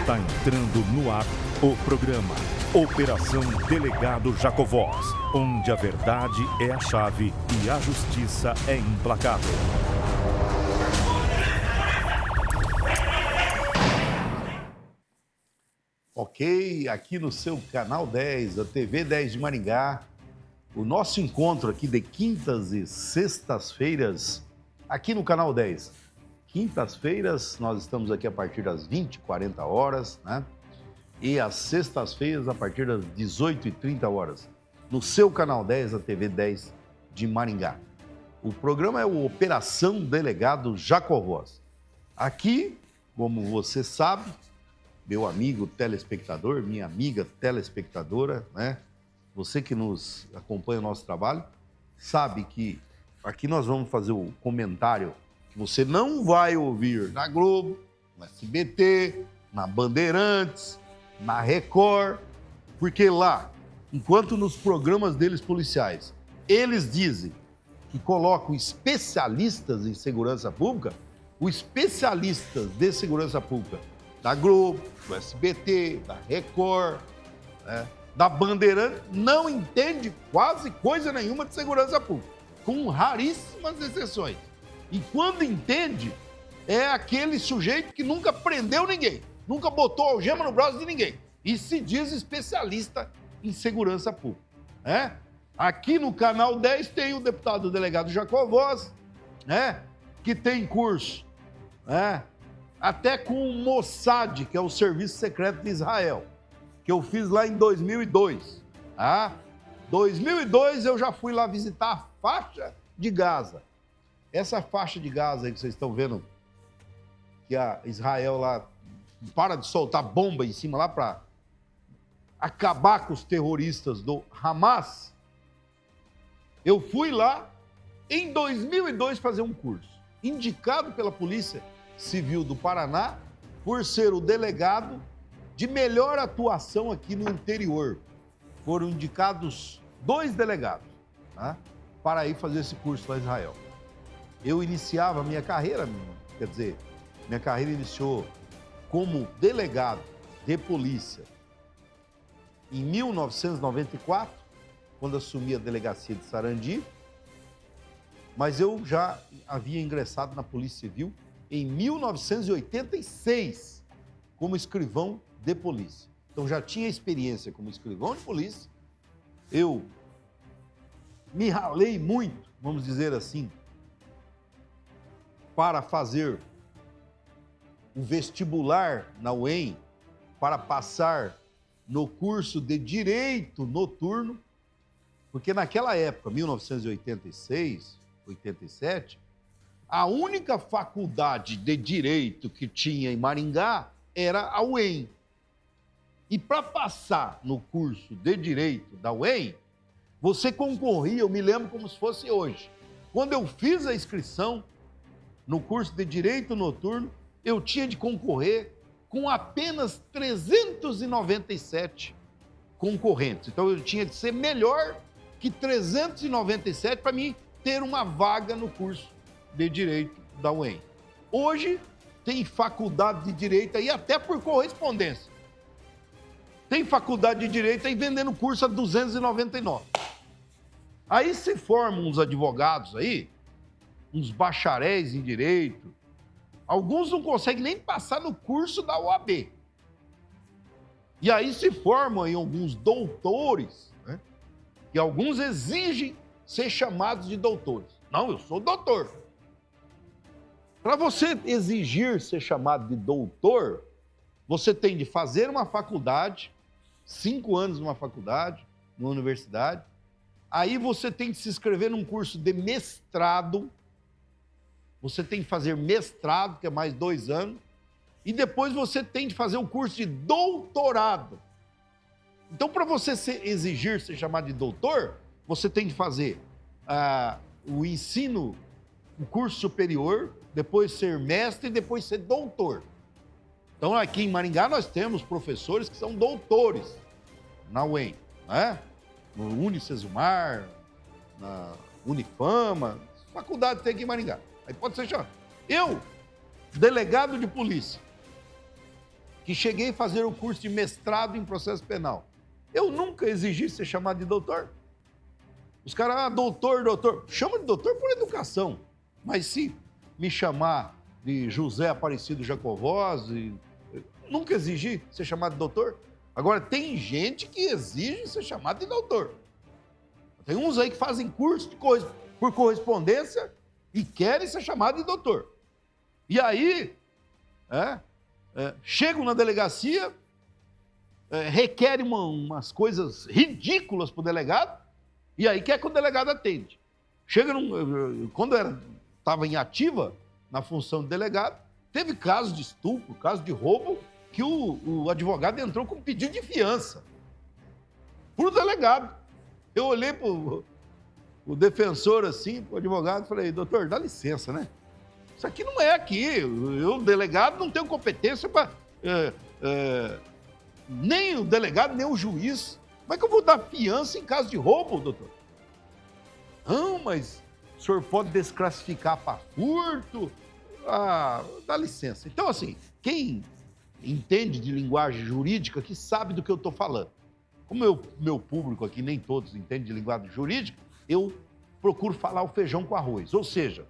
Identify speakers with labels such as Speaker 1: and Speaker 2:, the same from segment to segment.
Speaker 1: Está entrando no ar o programa Operação Delegado Jacovós, onde a verdade é a chave e a justiça é implacável.
Speaker 2: Ok, aqui no seu canal 10, a TV 10 de Maringá, o nosso encontro aqui de quintas e sextas-feiras, aqui no canal 10. Quintas-feiras, nós estamos aqui a partir das 20h40, né? E às sextas-feiras, a partir das 18h30, no seu canal 10, a TV 10 de Maringá. O programa é o Operação Delegado Jacovós. Aqui, como você sabe, meu amigo telespectador, minha amiga telespectadora, né? Você que nos acompanha o nosso trabalho, sabe que aqui nós vamos fazer o comentário que você não vai ouvir na Globo, no SBT, na Bandeirantes, na Record, porque lá, enquanto nos programas deles policiais, eles dizem que colocam especialistas em segurança pública, os especialistas de segurança pública da Globo, do SBT, da Record, né, da Bandeirantes, não entende quase coisa nenhuma de segurança pública, com raríssimas exceções. E quando entende, é aquele sujeito que nunca prendeu ninguém, nunca botou algema no braço de ninguém e se diz especialista em segurança pública, né? Aqui no Canal 10 tem o deputado delegado Jacovós, né, que tem curso, né, até com o Mossad, que é o Serviço Secreto de Israel, que eu fiz lá em 2002. Tá? 2002 eu já fui lá visitar a faixa de Gaza. Essa faixa de Gaza aí que vocês estão vendo, que a Israel lá para de soltar bomba em cima lá para acabar com os terroristas do Hamas, eu fui lá em 2002 fazer um curso, indicado pela Polícia Civil do Paraná por ser o delegado de melhor atuação aqui no interior. Foram indicados 2 delegados, tá, para ir fazer esse curso lá em Israel. Eu iniciava a minha carreira, quer dizer, minha carreira iniciou como delegado de polícia em 1994, quando assumi a delegacia de Sarandi, mas eu já havia ingressado na Polícia Civil em 1986 como escrivão de polícia. Então já tinha experiência como escrivão de polícia. Eu me ralei muito, vamos dizer assim, para fazer o vestibular na UEM, para passar no curso de Direito Noturno, porque naquela época, 1986, 87, a única faculdade de Direito que tinha em Maringá era a UEM. E para passar no curso de Direito da UEM, você concorria, eu me lembro como se fosse hoje. Quando eu fiz a inscrição no curso de Direito Noturno, eu tinha de concorrer com apenas 397 concorrentes. Então eu tinha de ser melhor que 397 para mim ter uma vaga no curso de Direito da UEM. Hoje tem faculdade de Direito aí até por correspondência. Tem faculdade de Direito aí vendendo curso a 299. Aí se formam uns advogados aí, uns bacharéis em Direito. Alguns não conseguem nem passar no curso da OAB. E aí se formam aí alguns doutores, né? E alguns exigem ser chamados de doutores. Não, eu sou doutor. Para você exigir ser chamado de doutor, você tem de fazer uma faculdade, 5 anos numa faculdade, numa universidade. Aí você tem de se inscrever num curso de mestrado. Você tem que fazer mestrado, que é mais 2 anos. E depois você tem de fazer o curso de doutorado. Então, para você exigir ser chamado de doutor, você tem de fazer o ensino, o curso superior, depois ser mestre e depois ser doutor. Então, aqui em Maringá, nós temos professores que são doutores na UEM, né? No Unicesumar, na Unifama, faculdade tem aqui em Maringá. Aí pode ser chamado. Eu, delegado de polícia, que cheguei a fazer o curso de mestrado em processo penal. Eu nunca exigi ser chamado de doutor. Os caras, doutor. Chama de doutor por educação. Mas se me chamar de José Aparecido Jacovós, nunca exigi ser chamado de doutor. Agora, tem gente que exige ser chamado de doutor. Tem uns aí que fazem curso por correspondência e querem ser chamado de doutor. E aí, chegam na delegacia, requerem umas coisas ridículas para o delegado, e aí quer que o delegado atende. Quando estava em ativa, na função de delegado, teve casos de estupro, caso de roubo, que o advogado entrou com pedido de fiança para o delegado. Eu olhei para o defensor assim, o advogado, e falei, doutor, dá licença, né? Isso aqui não é aqui. Eu, delegado, não tenho competência para... nem o delegado, nem o juiz. Como é que eu vou dar fiança em caso de roubo, doutor? Não, mas o senhor pode desclassificar para furto. Dá licença. Então, assim, quem entende de linguagem jurídica que sabe do que eu estou falando. Como meu público aqui, nem todos entendem de linguagem jurídica, eu procuro falar o feijão com arroz. Ou seja,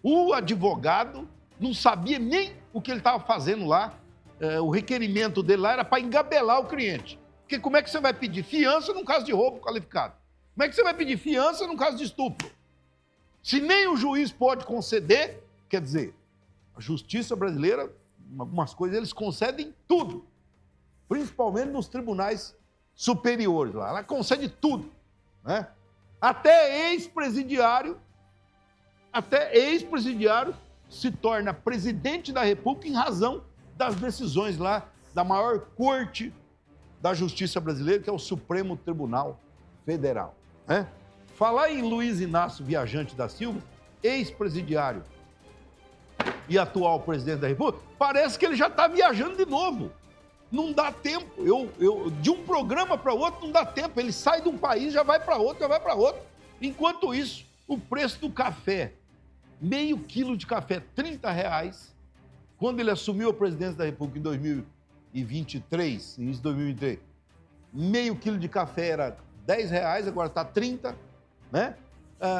Speaker 2: o advogado não sabia nem o que ele estava fazendo lá. O requerimento dele lá era para engabelar o cliente. Porque como é que você vai pedir fiança num caso de roubo qualificado? Como é que você vai pedir fiança num caso de estupro? Se nem o juiz pode conceder, quer dizer, a justiça brasileira, algumas coisas, eles concedem tudo. Principalmente nos tribunais superiores lá. Ela concede tudo, né? Até ex-presidiário se torna presidente da República em razão das decisões lá da maior corte da justiça brasileira, que é o Supremo Tribunal Federal, né? Falar em Luiz Inácio Viajante da Silva, ex-presidiário e atual presidente da República, parece que ele já está viajando de novo. Não dá tempo. De um programa para outro não dá tempo. Ele sai de um país, já vai para outro, Enquanto isso, o preço do café, meio quilo de café, R$30, quando ele assumiu a presidência da República em 2023, início de 2023, meio quilo de café era R$10, agora está 30, né?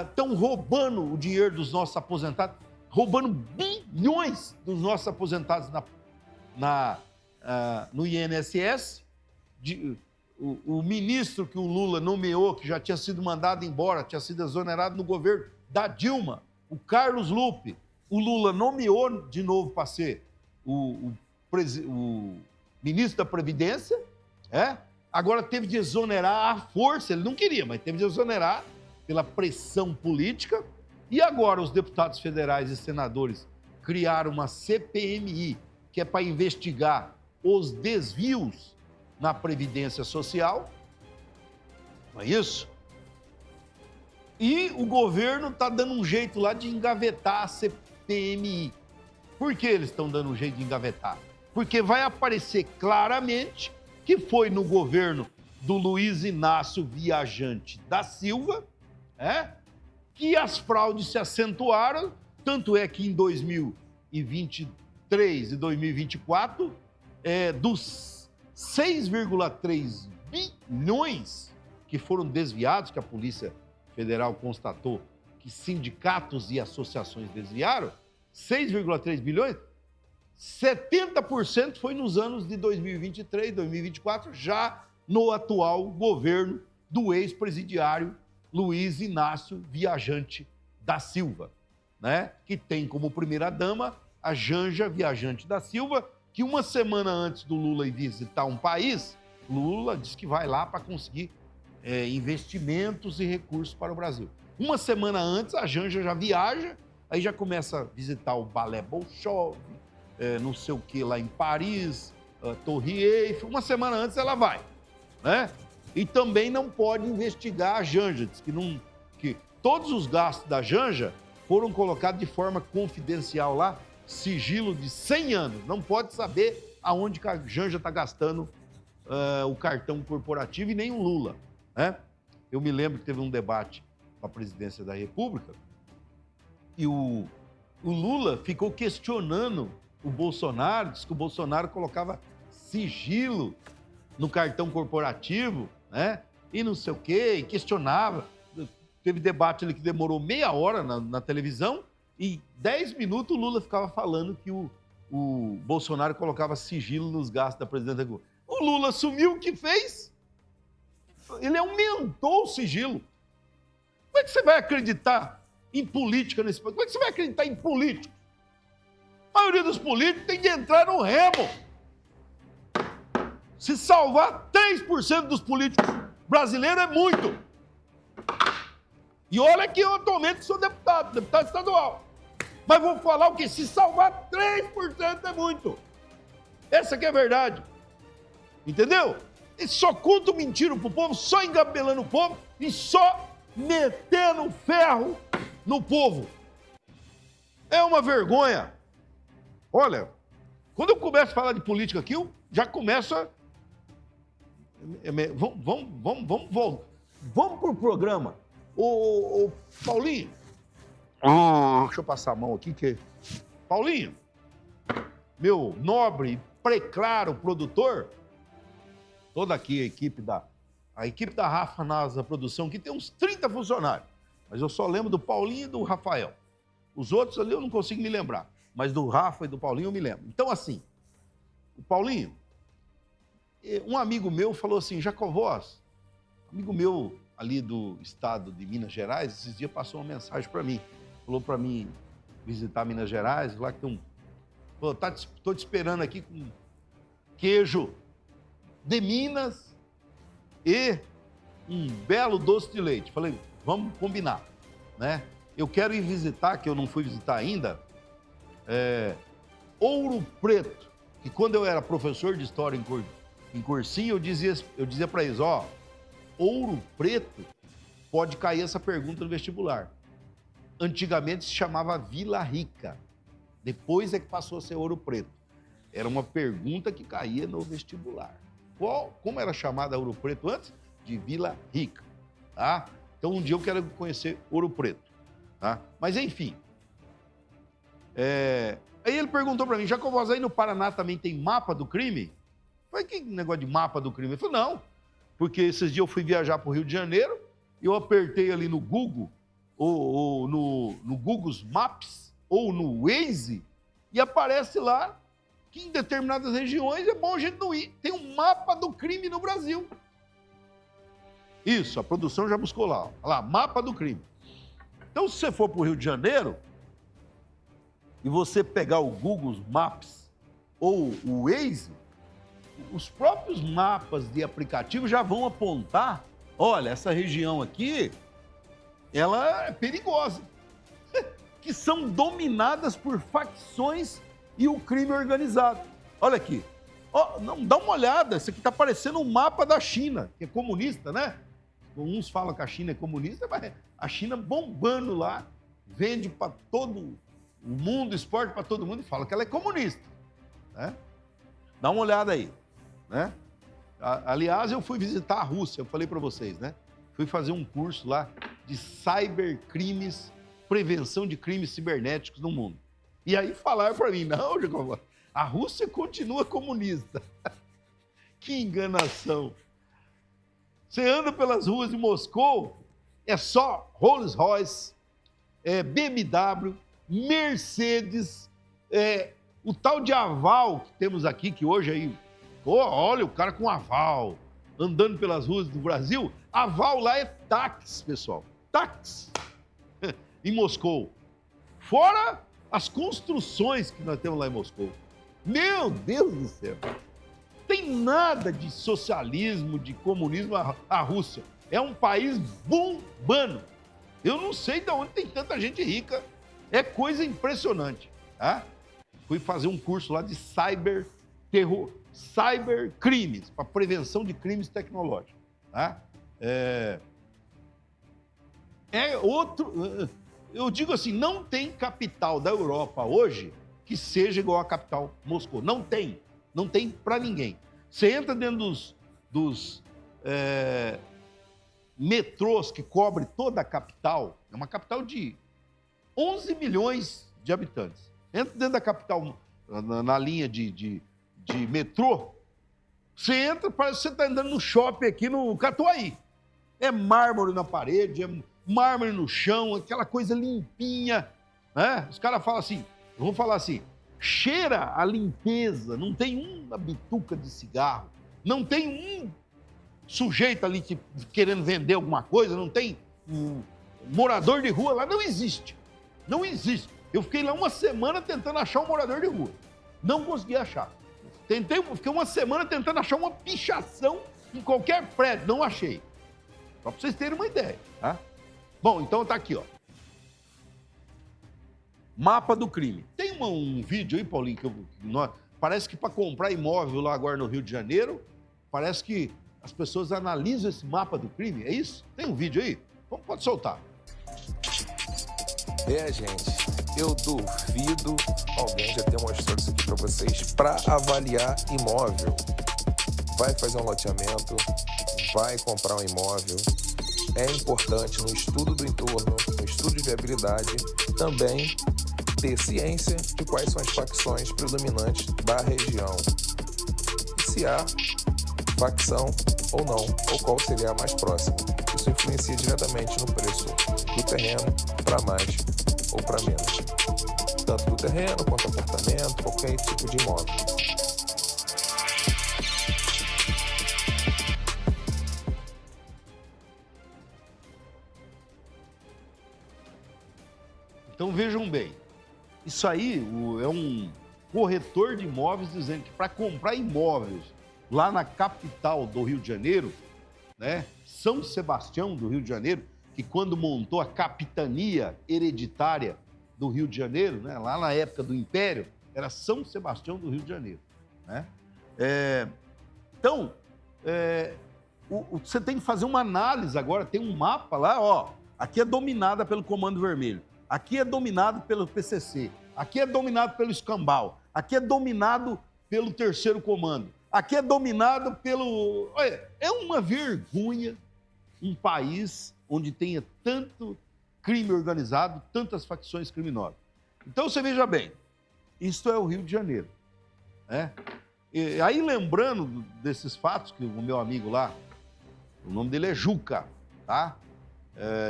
Speaker 2: Estão roubando o dinheiro dos nossos aposentados, roubando bilhões dos nossos aposentados no INSS. O ministro que o Lula nomeou, que já tinha sido mandado embora, tinha sido exonerado no governo da Dilma, o Carlos Lupe, o Lula nomeou de novo para ser o ministro da Previdência, agora teve de exonerar à força, ele não queria, mas teve de exonerar pela pressão política, e agora os deputados federais e senadores criaram uma CPMI, que é para investigar os desvios na Previdência Social, não é isso? E o governo está dando um jeito lá de engavetar a CPMI. Por que eles estão dando um jeito de engavetar? Porque vai aparecer claramente que foi no governo do Luiz Inácio Viajante da Silva, que as fraudes se acentuaram, tanto é que em 2023 e 2024, dos 6,3 bilhões que foram desviados, que a Polícia Federal constatou que sindicatos e associações desviaram, 6,3 bilhões, 70% foi nos anos de 2023 e 2024, já no atual governo do ex-presidiário Luiz Inácio Viajante da Silva, né? Que tem como primeira-dama a Janja Viajante da Silva, que uma semana antes do Lula ir visitar um país, Lula disse que vai lá para conseguir investimentos e recursos para o Brasil. Uma semana antes, a Janja já viaja, aí já começa a visitar o Balé Bolshoi, não sei o que lá em Paris, Torre Eiffel. Uma semana antes ela vai, né? E também não pode investigar a Janja, diz que todos os gastos da Janja foram colocados de forma confidencial lá, sigilo de 100 anos. Não pode saber aonde que a Janja está gastando o cartão corporativo e nem o Lula, né? Eu me lembro que teve um debate com a presidência da República e o Lula ficou questionando o Bolsonaro, disse que o Bolsonaro colocava sigilo no cartão corporativo, né? E não sei o quê, e questionava. Teve debate ali que demorou meia hora na televisão e 10 minutos o Lula ficava falando que o Bolsonaro colocava sigilo nos gastos da presidente da República. O Lula assumiu o que fez. Ele aumentou o sigilo. Como é que você vai acreditar em política nesse país? Como é que você vai acreditar em político? A maioria dos políticos tem que entrar no remo. Se salvar 3% dos políticos brasileiros é muito. E olha que eu atualmente sou deputado estadual. Mas vou falar o quê? Se salvar 3% é muito. Essa que é a verdade. Entendeu? E só contam mentira pro povo, só engabelando o povo e só metendo ferro no povo. É uma vergonha. Olha, quando eu começo a falar de política aqui, eu já começo a... Vamos pro programa. Ô Paulinho. Deixa eu passar a mão aqui, que... Paulinho, meu nobre, preclaro produtor, toda aqui a equipe da Rafa Nasa Produção, que tem uns 30 funcionários, mas eu só lembro do Paulinho e do Rafael. Os outros ali eu não consigo me lembrar, mas do Rafa e do Paulinho eu me lembro. Então, assim, o Paulinho, um amigo meu falou assim, Jacovós, amigo meu ali do estado de Minas Gerais, esses dias passou uma mensagem para mim, falou para mim visitar Minas Gerais, lá que tem um... Pô, tô te esperando aqui com queijo de Minas e um belo doce de leite. Falei, vamos combinar, né? Eu quero ir visitar, que eu não fui visitar ainda, Ouro Preto, que quando eu era professor de história em cursinho, eu dizia para eles, ó, Ouro Preto pode cair essa pergunta no vestibular. Antigamente se chamava Vila Rica, depois é que passou a ser Ouro Preto. Era uma pergunta que caía no vestibular. Como era chamada Ouro Preto antes? De Vila Rica, tá? Então um dia eu quero conhecer Ouro Preto, tá? Mas enfim, aí ele perguntou para mim, Jacovós, aí no Paraná também tem mapa do crime? Eu falei, que negócio de mapa do crime? Ele falou, não, porque esses dias eu fui viajar para o Rio de Janeiro e eu apertei ali no Google, ou no Google Maps, ou no Waze, e aparece lá que em determinadas regiões é bom a gente não ir. Tem um mapa do crime no Brasil. Isso, a produção já buscou lá. Olha lá, mapa do crime. Então, se você for para o Rio de Janeiro e você pegar o Google Maps ou o Waze, os próprios mapas de aplicativo já vão apontar, olha, essa região aqui, ela é perigosa, que são dominadas por facções e o crime organizado. Olha aqui, não, dá uma olhada, isso aqui está parecendo um mapa da China, que é comunista, né? Uns falam que a China é comunista, mas a China bombando lá, vende para todo o mundo, exporta para todo mundo e fala que ela é comunista, né? Dá uma olhada aí, né? Aliás, eu fui visitar a Rússia, eu falei para vocês, né? Fui fazer um curso lá de cybercrimes, prevenção de crimes cibernéticos no mundo. E aí falaram para mim, não, Jacob, a Rússia continua comunista. Que enganação. Você anda pelas ruas de Moscou, é só Rolls Royce, BMW, Mercedes, o tal de aval que temos aqui, que hoje aí, olha o cara com aval, andando pelas ruas do Brasil, aval lá é táxi, pessoal, táxi, em Moscou. Fora as construções que nós temos lá em Moscou. Meu Deus do céu! Tem nada de socialismo, de comunismo a Rússia. É um país bombando. Eu não sei de onde tem tanta gente rica. É coisa impressionante, tá? Fui fazer um curso lá de cybercrimes, para prevenção de crimes tecnológicos, tá? Eu digo assim, não tem capital da Europa hoje que seja igual à capital Moscou. Não tem para ninguém. Você entra dentro dos metrôs que cobre toda a capital, é uma capital de 11 milhões de habitantes. Entra dentro da capital na linha de metrô, você entra, parece que você está andando no shopping aqui no Catuaí. É mármore na parede, é mármore no chão, aquela coisa limpinha, né? Os caras falam assim, eu vou falar assim, cheira a limpeza, não tem uma bituca de cigarro, não tem um sujeito ali querendo vender alguma coisa, não tem um morador de rua lá, não existe. Não existe. Eu fiquei lá uma semana tentando achar um morador de rua. Não consegui achar. Fiquei uma semana tentando achar uma pichação em qualquer prédio, não achei. Só para vocês terem uma ideia, tá? Bom, então tá aqui, ó. Mapa do crime. Tem um vídeo aí, Paulinho, parece que para comprar imóvel lá agora no Rio de Janeiro, parece que as pessoas analisam esse mapa do crime, é isso? Tem um vídeo aí? Pode soltar.
Speaker 3: Gente, eu duvido alguém já ter mostrado isso aqui para vocês para avaliar imóvel. Vai fazer um loteamento, vai comprar um imóvel. É importante no estudo do entorno, no estudo de viabilidade, também ter ciência de quais são as facções predominantes da região. E se há facção ou não, ou qual seria a mais próxima. Isso influencia diretamente no preço do terreno, para mais ou para menos. Tanto do terreno quanto do apartamento, qualquer tipo de imóvel.
Speaker 2: Então vejam bem, isso aí é um corretor de imóveis dizendo que para comprar imóveis lá na capital do Rio de Janeiro, né, São Sebastião do Rio de Janeiro, que quando montou a capitania hereditária do Rio de Janeiro, né, lá na época do Império, era São Sebastião do Rio de Janeiro. Né? Então, você tem que fazer uma análise agora, tem um mapa lá, ó, aqui é dominada pelo Comando Vermelho, aqui é dominado pelo PCC, aqui é dominado pelo Escambau, aqui é dominado pelo Terceiro Comando, aqui é dominado pelo... Olha, é uma vergonha um país onde tenha tanto crime organizado, tantas facções criminosas. Então, você veja bem, isto é o Rio de Janeiro. Né? E aí, lembrando desses fatos, que o meu amigo lá, o nome dele é Juca, tá?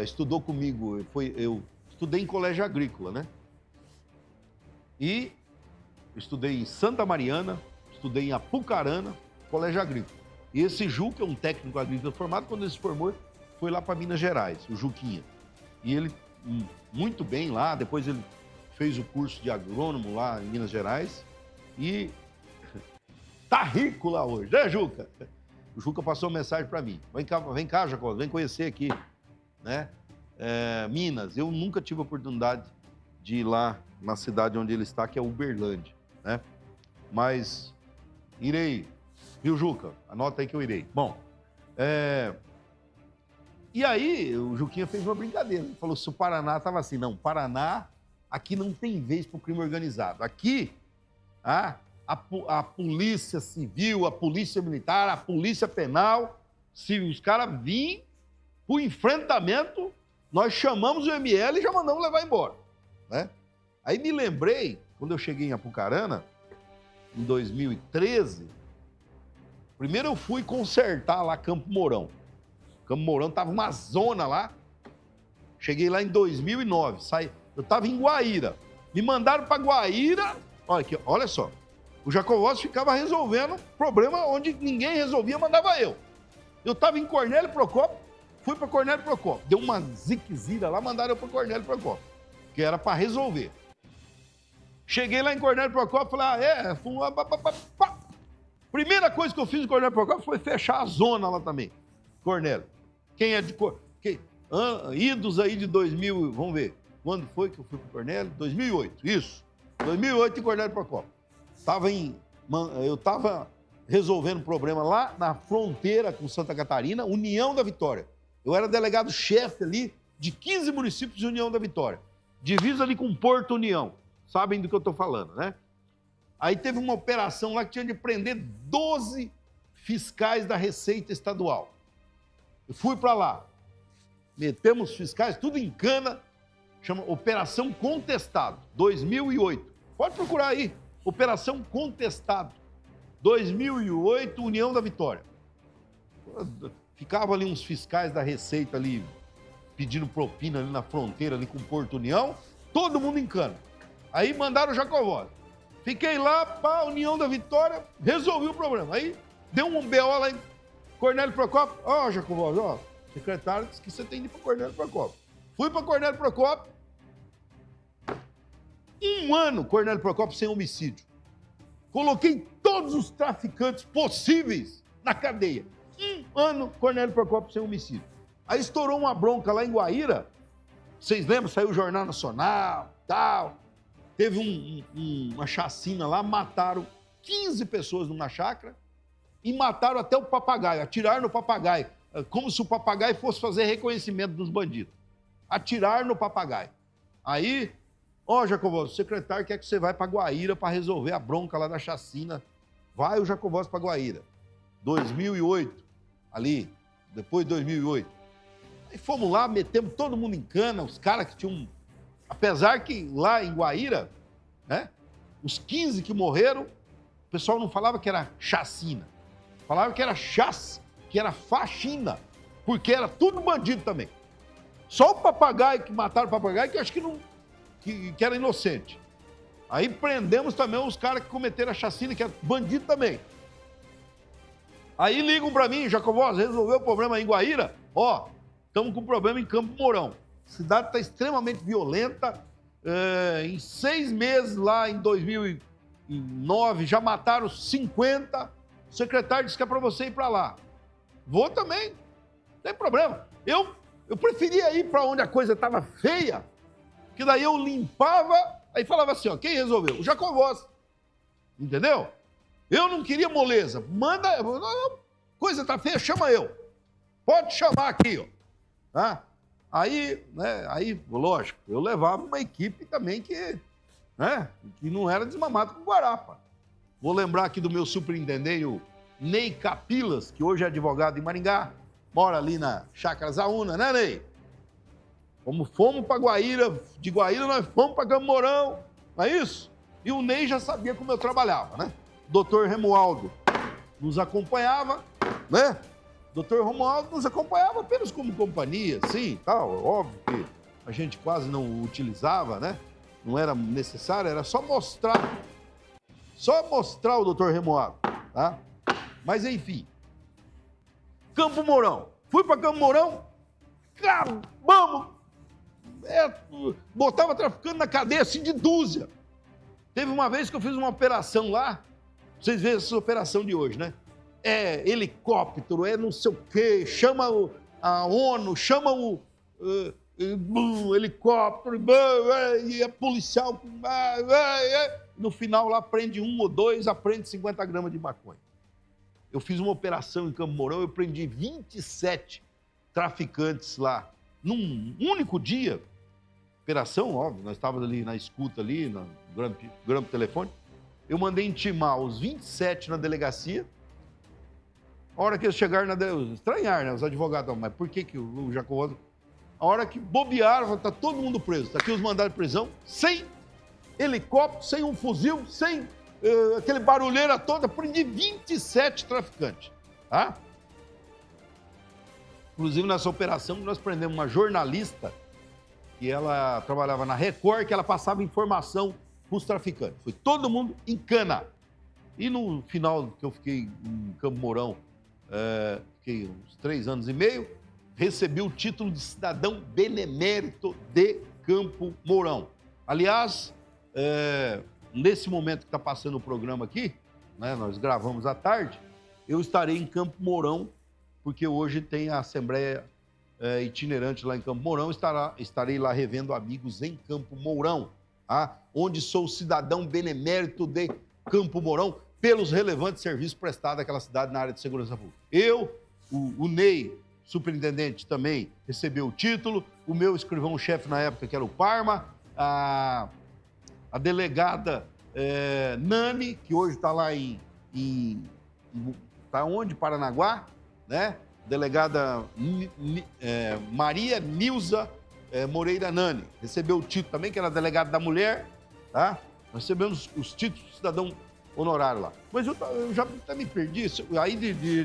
Speaker 2: Estudou comigo, eu estudei em colégio agrícola, né? E estudei em Santa Mariana, estudei em Apucarana, colégio agrícola. E esse Juca é um técnico agrícola formado, quando ele se formou, foi lá para Minas Gerais, o Juquinha. E ele, muito bem lá, depois ele fez o curso de agrônomo lá em Minas Gerais e tá rico lá hoje, né, Juca? O Juca passou uma mensagem para mim. Vem cá, Jacó, vem conhecer aqui, né? Minas. Eu nunca tive a oportunidade de ir lá na cidade onde ele está, que é Uberlândia, né? Mas irei. Viu, Juca? Anota aí que eu irei. Bom, e aí o Juquinha fez uma brincadeira. Ele falou, se o Paraná estava assim. Não, Paraná, aqui não tem vez para o crime organizado. Aqui, a polícia civil, a polícia militar, a polícia penal, se os caras virem para o enfrentamento, nós chamamos o ML e já mandamos levar embora. Né? Aí me lembrei, quando eu cheguei em Apucarana, em 2013, primeiro eu fui consertar lá Campo Mourão. Campo Mourão estava uma zona lá. Cheguei lá em 2009. Eu estava em Guaíra. Me mandaram para Guaíra. Olha aqui, olha só. O Jacovós ficava resolvendo problema onde ninguém resolvia, mandava eu. Eu estava em Cornélio Procópio, fui para Cornélio Procópio. Deu uma ziquezira lá, mandaram eu para Cornélio Procópio, que era para resolver. Cheguei lá em Cornélio Procópio, falei, primeira coisa que eu fiz em Cornélio Procópio foi fechar a zona lá também. Cornélio. Quem é de idos aí de 2000, vamos ver, quando foi que eu fui para Cornélio? 2008, isso. 2008 em Cornélio Procópio. Eu estava resolvendo um problema lá na fronteira com Santa Catarina, União da Vitória. Eu era delegado-chefe ali de 15 municípios de União da Vitória. Divisa ali com Porto União. Sabem do que eu estou falando, né? Aí teve uma operação lá que tinha de prender 12 fiscais da Receita Estadual. Eu fui para lá. Metemos fiscais, tudo em cana. Chama Operação Contestado, 2008. Pode procurar aí. Operação Contestado. 2008, União da Vitória. Ficava ali uns fiscais da Receita ali, pedindo propina ali na fronteira, ali com o Porto União. Todo mundo em cana. Aí mandaram o Jacovós. Fiquei lá, pá, União da Vitória, resolvi o problema. Aí deu um BO lá em Cornélio Procópio. Ó, Jacovós, ó, secretário disse que você tem de ir para Cornélio Procópio. Fui para Cornélio Procópio. 1 ano, Cornélio Procópio sem homicídio. Coloquei todos os traficantes possíveis na cadeia. 1 ano, Cornélio Procópio sem homicídio. Aí estourou uma bronca lá em Guaíra. Vocês lembram? Saiu o Jornal Nacional, tal. Teve uma chacina lá, mataram 15 pessoas numa chácara e mataram até o papagaio, atiraram no papagaio, como se o papagaio fosse fazer reconhecimento dos bandidos. Atiraram no papagaio. Aí, ó, Jacovós, o secretário quer que você vá para Guaíra para resolver a bronca lá da chacina. Vai o Jacovós para Guaíra. 2008, ali, depois de 2008. Aí fomos lá, metemos todo mundo em cana, os caras que tinham... Apesar que lá em Guaíra, né, os 15 que morreram, o pessoal não falava que era chacina. Falava que era que era faxina, porque era tudo bandido também. Só o papagaio, que mataram o papagaio, que eu acho que, não, que era inocente. Aí prendemos também os caras que cometeram a chacina, que é bandido também. Aí ligam para mim, Jacovós, resolveu o problema em Guaíra? Ó, estamos com problema em Campo Mourão. A cidade está extremamente violenta. Em 6 meses lá em 2009 já mataram 50. O secretário disse que é para você ir para lá. Vou também, não tem problema. Eu preferia ir para onde a coisa estava feia, que daí eu limpava, aí falava assim, ó, quem resolveu? O Jacovós. Entendeu? Eu não queria moleza. Manda, coisa tá feia, chama eu. Pode chamar aqui, ó. Tá? Aí, né, lógico, eu levava uma equipe também que não era desmamado com guarapa. Vou lembrar aqui do meu superintendente, o Ney Capilas, que hoje é advogado em Maringá, mora ali na Chácara Zaúna, né, Ney? Fomos para Guaíra, de Guaíra nós fomos para Campo Mourão, não é isso? E o Ney já sabia como eu trabalhava, né? Doutor Romualdo nos acompanhava, né? Doutor Romualdo nos acompanhava apenas como companhia, sim, tal. Óbvio que a gente quase não o utilizava, né? Não era necessário, era só mostrar o doutor Romualdo, tá? Mas enfim, Campo Mourão. Fui para Campo Mourão, acabamos, botava traficando na cadeia assim de dúzia. Teve uma vez que eu fiz uma operação lá, vocês veem essa operação de hoje, né? É helicóptero, é não sei o quê, chama a ONU, chama o helicóptero, e é policial. No final lá prende 1 ou 2, aprende 50 gramas de maconha. Eu fiz uma operação em Campo Mourão, eu prendi 27 traficantes lá. Num único dia, operação, óbvio, nós estávamos ali na escuta, ali, no grampo telefone, eu mandei intimar os 27 na delegacia. A hora que eles chegaram na delegacia, estranharam, né, os advogados, mas por que o Jacovós... A hora que bobearam, está todo mundo preso, está aqui os mandados de prisão, sem helicóptero, sem um fuzil, sem aquele barulheira toda, prendi 27 traficantes, tá? Inclusive, nessa operação, nós prendemos uma jornalista que ela trabalhava na Record, que ela passava informação para os traficantes. Foi todo mundo em cana. E no final que eu fiquei em Campo Mourão, fiquei uns 3 anos e meio, recebi o título de cidadão benemérito de Campo Mourão. Aliás, nesse momento que está passando o programa aqui, né, nós gravamos à tarde, eu estarei em Campo Mourão, porque hoje tem a Assembleia itinerante lá em Campo Mourão, estarei lá revendo amigos em Campo Mourão, tá? Onde sou cidadão benemérito de Campo Mourão, pelos relevantes serviços prestados àquela cidade na área de segurança pública. Eu, o Ney, superintendente, também recebeu o título, o meu escrivão-chefe na época, que era o Parma, a delegada Nani, que hoje está lá está onde? Paranaguá, né? Delegada Maria Nilza Moreira Nani, recebeu o título também, que era delegada da mulher, tá? Nós recebemos os títulos de cidadão honorário lá. Mas eu já até me perdi. Aí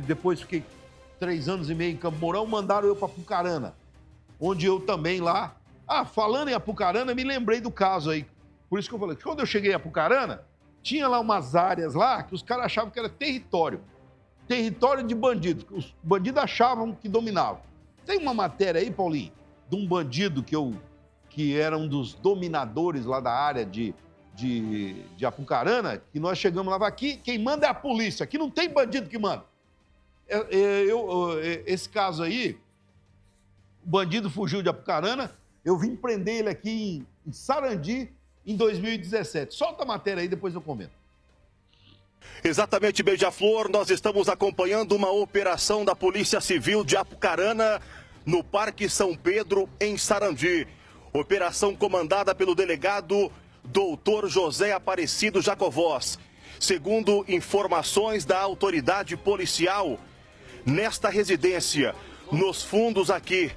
Speaker 2: depois fiquei 3 anos e meio em Campo Mourão, mandaram eu para Apucarana, onde eu também lá... falando em Apucarana, me lembrei do caso aí. Por isso que eu falei, quando eu cheguei em Apucarana, tinha lá umas áreas lá que os caras achavam que era território de bandido, que os bandidos achavam que dominavam. Tem uma matéria aí, Paulinho, de um bandido que era um dos dominadores lá da área de Apucarana, que nós chegamos lá, aqui quem manda é a polícia, aqui não tem bandido que manda. Esse caso aí, o bandido fugiu de Apucarana, eu vim prender ele aqui em Sarandi em 2017. Solta a matéria aí, depois eu comento.
Speaker 4: Exatamente, Beija-Flor, nós estamos acompanhando uma operação da Polícia Civil de Apucarana, no Parque São Pedro, em Sarandi. Operação comandada pelo delegado Dr. José Aparecido Jacovós. Segundo informações da autoridade policial, nesta residência, nos fundos aqui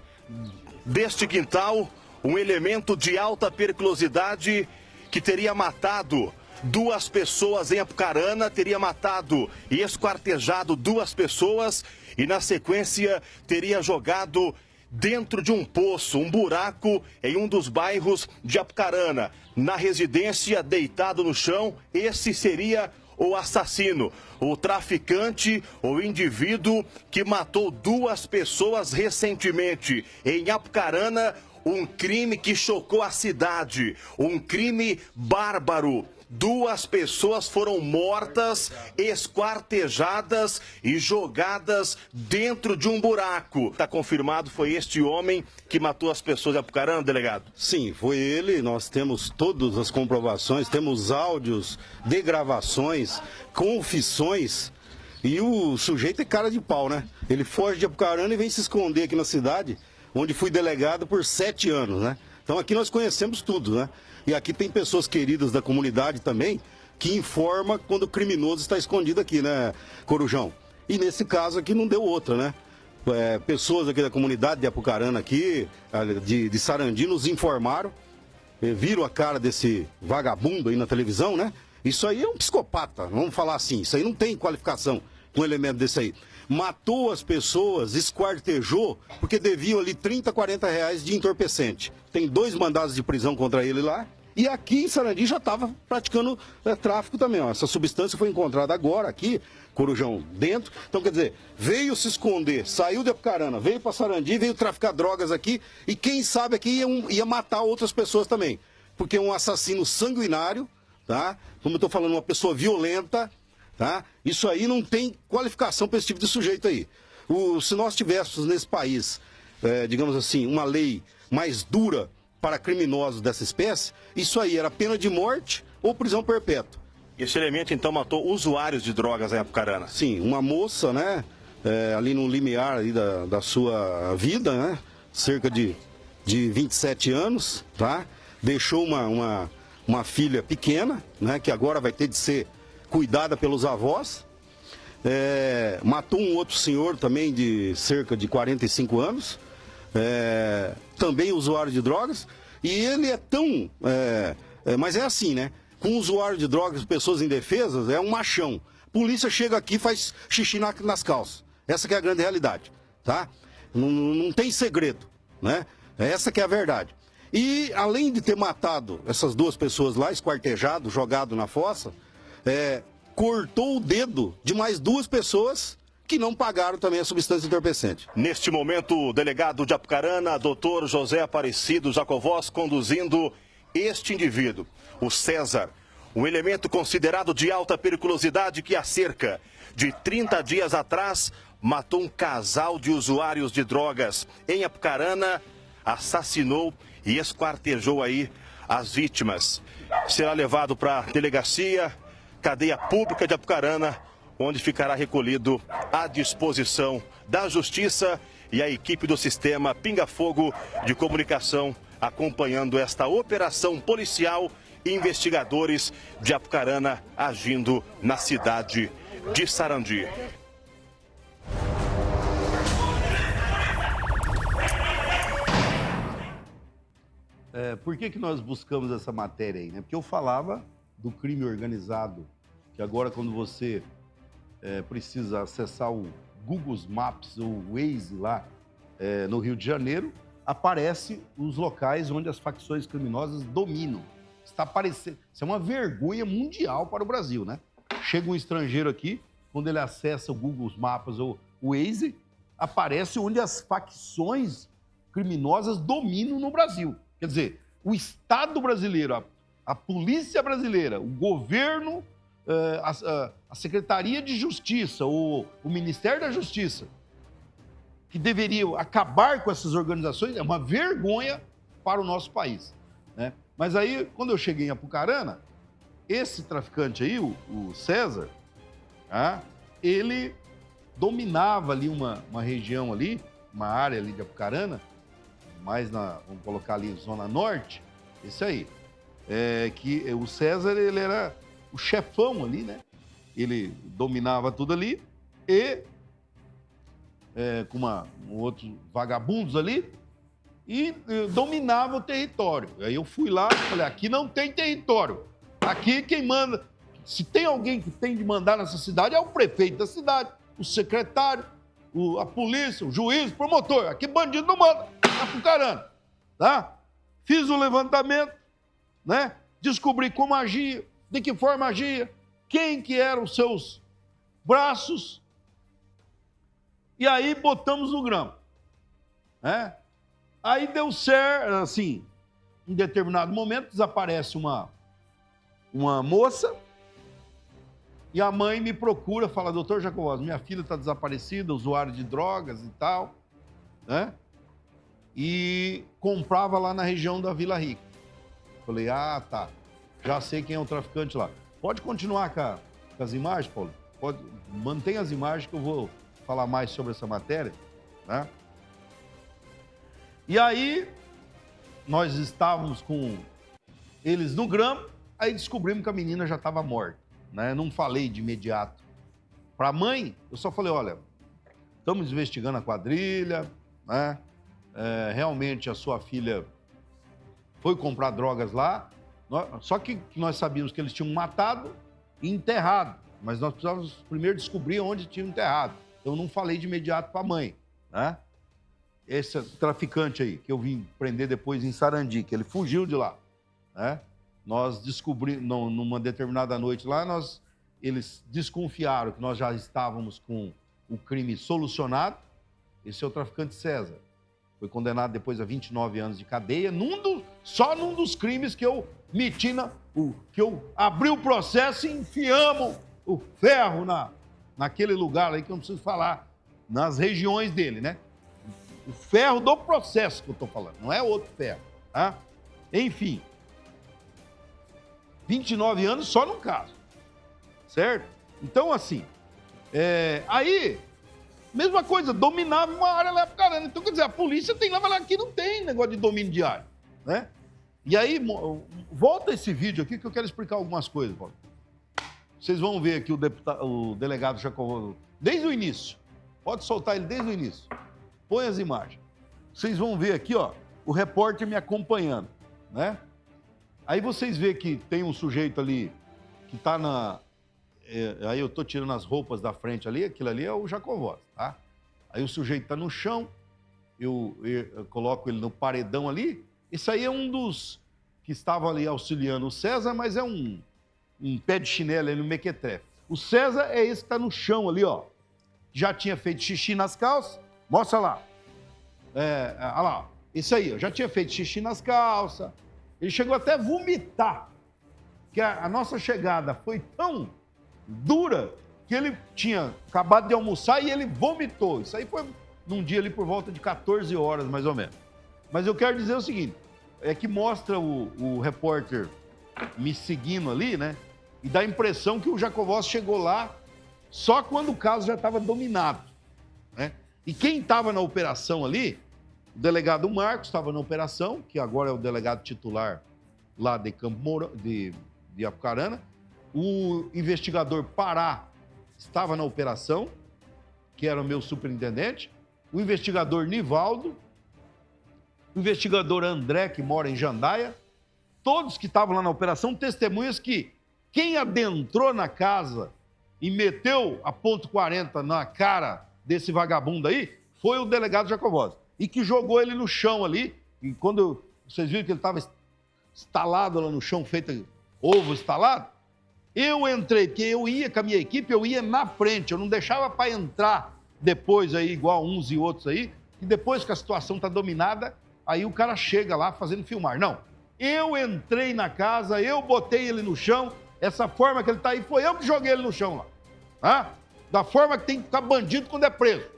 Speaker 4: deste quintal, um elemento de alta periculosidade que teria matado 2 pessoas em Apucarana, teria matado e esquartejado 2 pessoas e, na sequência, teria jogado dentro de um poço, um buraco, em um dos bairros de Apucarana. Na residência, deitado no chão, esse seria o assassino, o traficante, o indivíduo que matou 2 pessoas recentemente em Apucarana. Um crime que chocou a cidade, um crime bárbaro. 2 pessoas foram mortas, esquartejadas e jogadas dentro de um buraco. Está confirmado, foi este homem que matou as pessoas de Apucarana, delegado?
Speaker 5: Sim, foi ele. Nós temos todas as comprovações, temos áudios de gravações, confissões. E o sujeito é cara de pau, né? Ele foge de Apucarana e vem se esconder aqui na cidade, onde fui delegado por 7 anos, né? Então aqui nós conhecemos tudo, né? E aqui tem pessoas queridas da comunidade também que informam quando o criminoso está escondido aqui, né, Corujão? E nesse caso aqui não deu outra, né? Pessoas aqui da comunidade de Apucarana aqui, de Sarandi, nos informaram, viram a cara desse vagabundo aí na televisão, né? Isso aí é um psicopata, vamos falar assim. Isso aí não tem qualificação, um elemento desse aí. Matou as pessoas, esquartejou, porque deviam ali 30, 40 reais de entorpecente. Tem 2 mandados de prisão contra ele lá. E aqui em Sarandi já estava praticando tráfico também. Ó. Essa substância foi encontrada agora aqui, Corujão, dentro. Então, quer dizer, veio se esconder, saiu de Apucarana, veio para Sarandi, veio traficar drogas aqui. E quem sabe aqui ia matar outras pessoas também. Porque é um assassino sanguinário, tá? Como eu estou falando, uma pessoa violenta, tá? Isso aí não tem qualificação para esse tipo de sujeito aí. Se nós tivéssemos nesse país, digamos assim, uma lei mais dura para criminosos dessa espécie, isso aí era pena de morte ou prisão perpétua.
Speaker 4: Esse elemento, então, matou usuários de drogas em Apucarana?
Speaker 5: Sim, uma moça, né, ali no limiar ali da sua vida, né, cerca de 27 anos, tá? Deixou uma filha pequena, né, que agora vai ter de ser cuidada pelos avós. Matou um outro senhor também de cerca de 45 anos, também usuário de drogas, e ele é tão... mas é assim, né? Com usuário de drogas, pessoas indefesas, é um machão. Polícia chega aqui e faz xixi nas calças. Essa que é a grande realidade, tá? Não tem segredo, né? Essa que é a verdade. E além de ter matado essas 2 pessoas lá, esquartejado, jogado na fossa, cortou o dedo de mais 2 pessoas que não pagaram também a substância entorpecente.
Speaker 4: Neste momento, o delegado de Apucarana, Dr. José Aparecido Jacovós, conduzindo este indivíduo, o César, um elemento considerado de alta periculosidade que há cerca de 30 dias atrás matou um casal de usuários de drogas em Apucarana, assassinou e esquartejou aí as vítimas. Será levado para a delegacia, cadeia pública de Apucarana, onde ficará recolhido à disposição da Justiça e a equipe do sistema Pinga Fogo de comunicação acompanhando esta operação policial e investigadores de Apucarana agindo na cidade de Sarandi.
Speaker 2: Por que nós buscamos essa matéria aí, né? Porque eu falava do crime organizado, que agora quando você precisa acessar o Google Maps ou o Waze lá no Rio de Janeiro, aparece os locais onde as facções criminosas dominam. Está aparecendo. Isso é uma vergonha mundial para o Brasil, né? Chega um estrangeiro aqui, quando ele acessa o Google Maps ou o Waze, aparece onde as facções criminosas dominam no Brasil. Quer dizer, o Estado brasileiro, a polícia brasileira, o governo, a Secretaria de Justiça, o Ministério da Justiça, que deveriam acabar com essas organizações, é uma vergonha para o nosso país, né? Mas aí, quando eu cheguei em Apucarana, esse traficante aí, o César, ele dominava ali uma região ali, uma área ali de Apucarana, mais vamos colocar ali, Zona Norte, esse aí. Que o César, ele era o chefão ali, né? Ele dominava tudo ali e com outros vagabundos ali e dominava o território. Aí eu fui lá e falei, aqui não tem território. Aqui quem manda, se tem alguém que tem de mandar nessa cidade é o prefeito da cidade, o secretário, a polícia, o juiz, o promotor. Aqui bandido não manda, tá pro caramba, tá? Fiz o levantamento, né? Descobri como agia, de que forma agia, quem que eram os seus braços. E aí botamos no grão, né? Aí deu certo, assim, em determinado momento desaparece uma moça e a mãe me procura, fala, doutor Jacovós, minha filha está desaparecida, usuária de drogas e tal, né? E comprava lá na região da Vila Rica. Falei, tá, já sei quem é o traficante lá. Pode continuar com as imagens, Paulo? Mantém as imagens que eu vou falar mais sobre essa matéria, né? E aí, nós estávamos com eles no grama, aí descobrimos que a menina já estava morta, né? Não falei de imediato para a mãe, eu só falei, olha, estamos investigando a quadrilha, né? Realmente a sua filha foi comprar drogas lá, só que nós sabíamos que eles tinham matado e enterrado, mas nós precisávamos primeiro descobrir onde tinham enterrado. Então não falei de imediato para a mãe, né? Esse traficante aí, que eu vim prender depois em Sarandi, que ele fugiu de lá, né? Nós descobrimos, numa determinada noite lá, eles desconfiaram que nós já estávamos com o crime solucionado. Esse é o traficante César. Foi condenado depois a 29 anos de cadeia, só num dos crimes que eu meti, que eu abri o processo e enfiamos o ferro naquele lugar aí, que eu não preciso falar, nas regiões dele, né? O ferro do processo que eu estou falando, não é outro ferro, tá? Enfim, 29 anos só num caso, certo? Então, assim, aí, mesma coisa, dominava uma área lá pro caramba. Então, quer dizer, a polícia tem lá, mas aqui não tem negócio de domínio de área, né? E aí, volta esse vídeo aqui que eu quero explicar algumas coisas, Paulo. Vocês vão ver aqui o delegado Jacovós, desde o início. Pode soltar ele desde o início. Põe as imagens. Vocês vão ver aqui, ó, o repórter me acompanhando, né? Aí vocês vê que tem um sujeito ali que tá aí eu tô tirando as roupas da frente ali, aquilo ali é o Jacovós, tá? Aí o sujeito tá no chão, eu coloco ele no paredão ali. Esse aí é um dos que estavam ali auxiliando o César, mas é um pé de chinelo ali no mequetrefe. O César é esse que tá no chão ali, ó. Já tinha feito xixi nas calças. Mostra lá. Olha lá. Esse aí, ó, já tinha feito xixi nas calças. Ele chegou até a vomitar. Que a nossa chegada foi tão dura que ele tinha acabado de almoçar e ele vomitou. Isso aí foi num dia ali por volta de 14 horas, mais ou menos. Mas eu quero dizer o seguinte, é que mostra o repórter me seguindo ali, né? E dá a impressão que o Jacovós chegou lá só quando o caso já estava dominado, né? E quem estava na operação ali, o delegado Marcos estava na operação, que agora é o delegado titular lá de Campo Mourão, de Apucarana. O investigador Pará estava na operação, que era o meu superintendente. O investigador Nivaldo, o investigador André, que mora em Jandaia. Todos que estavam lá na operação, testemunhas que Quem adentrou na casa e meteu a .40 na cara desse vagabundo aí foi o delegado Jacovós. E que jogou ele no chão ali. E quando vocês viram que ele estava estalado lá no chão, feito ovo estalado, eu entrei, porque eu ia com a minha equipe, eu ia na frente, eu não deixava para entrar depois aí, igual uns e outros aí, e depois que a situação está dominada, aí o cara chega lá fazendo filmar. Não, eu entrei na casa, eu botei ele no chão, essa forma que ele está aí, foi eu que joguei ele no chão lá. Tá? Da forma que tem que ficar bandido quando é preso.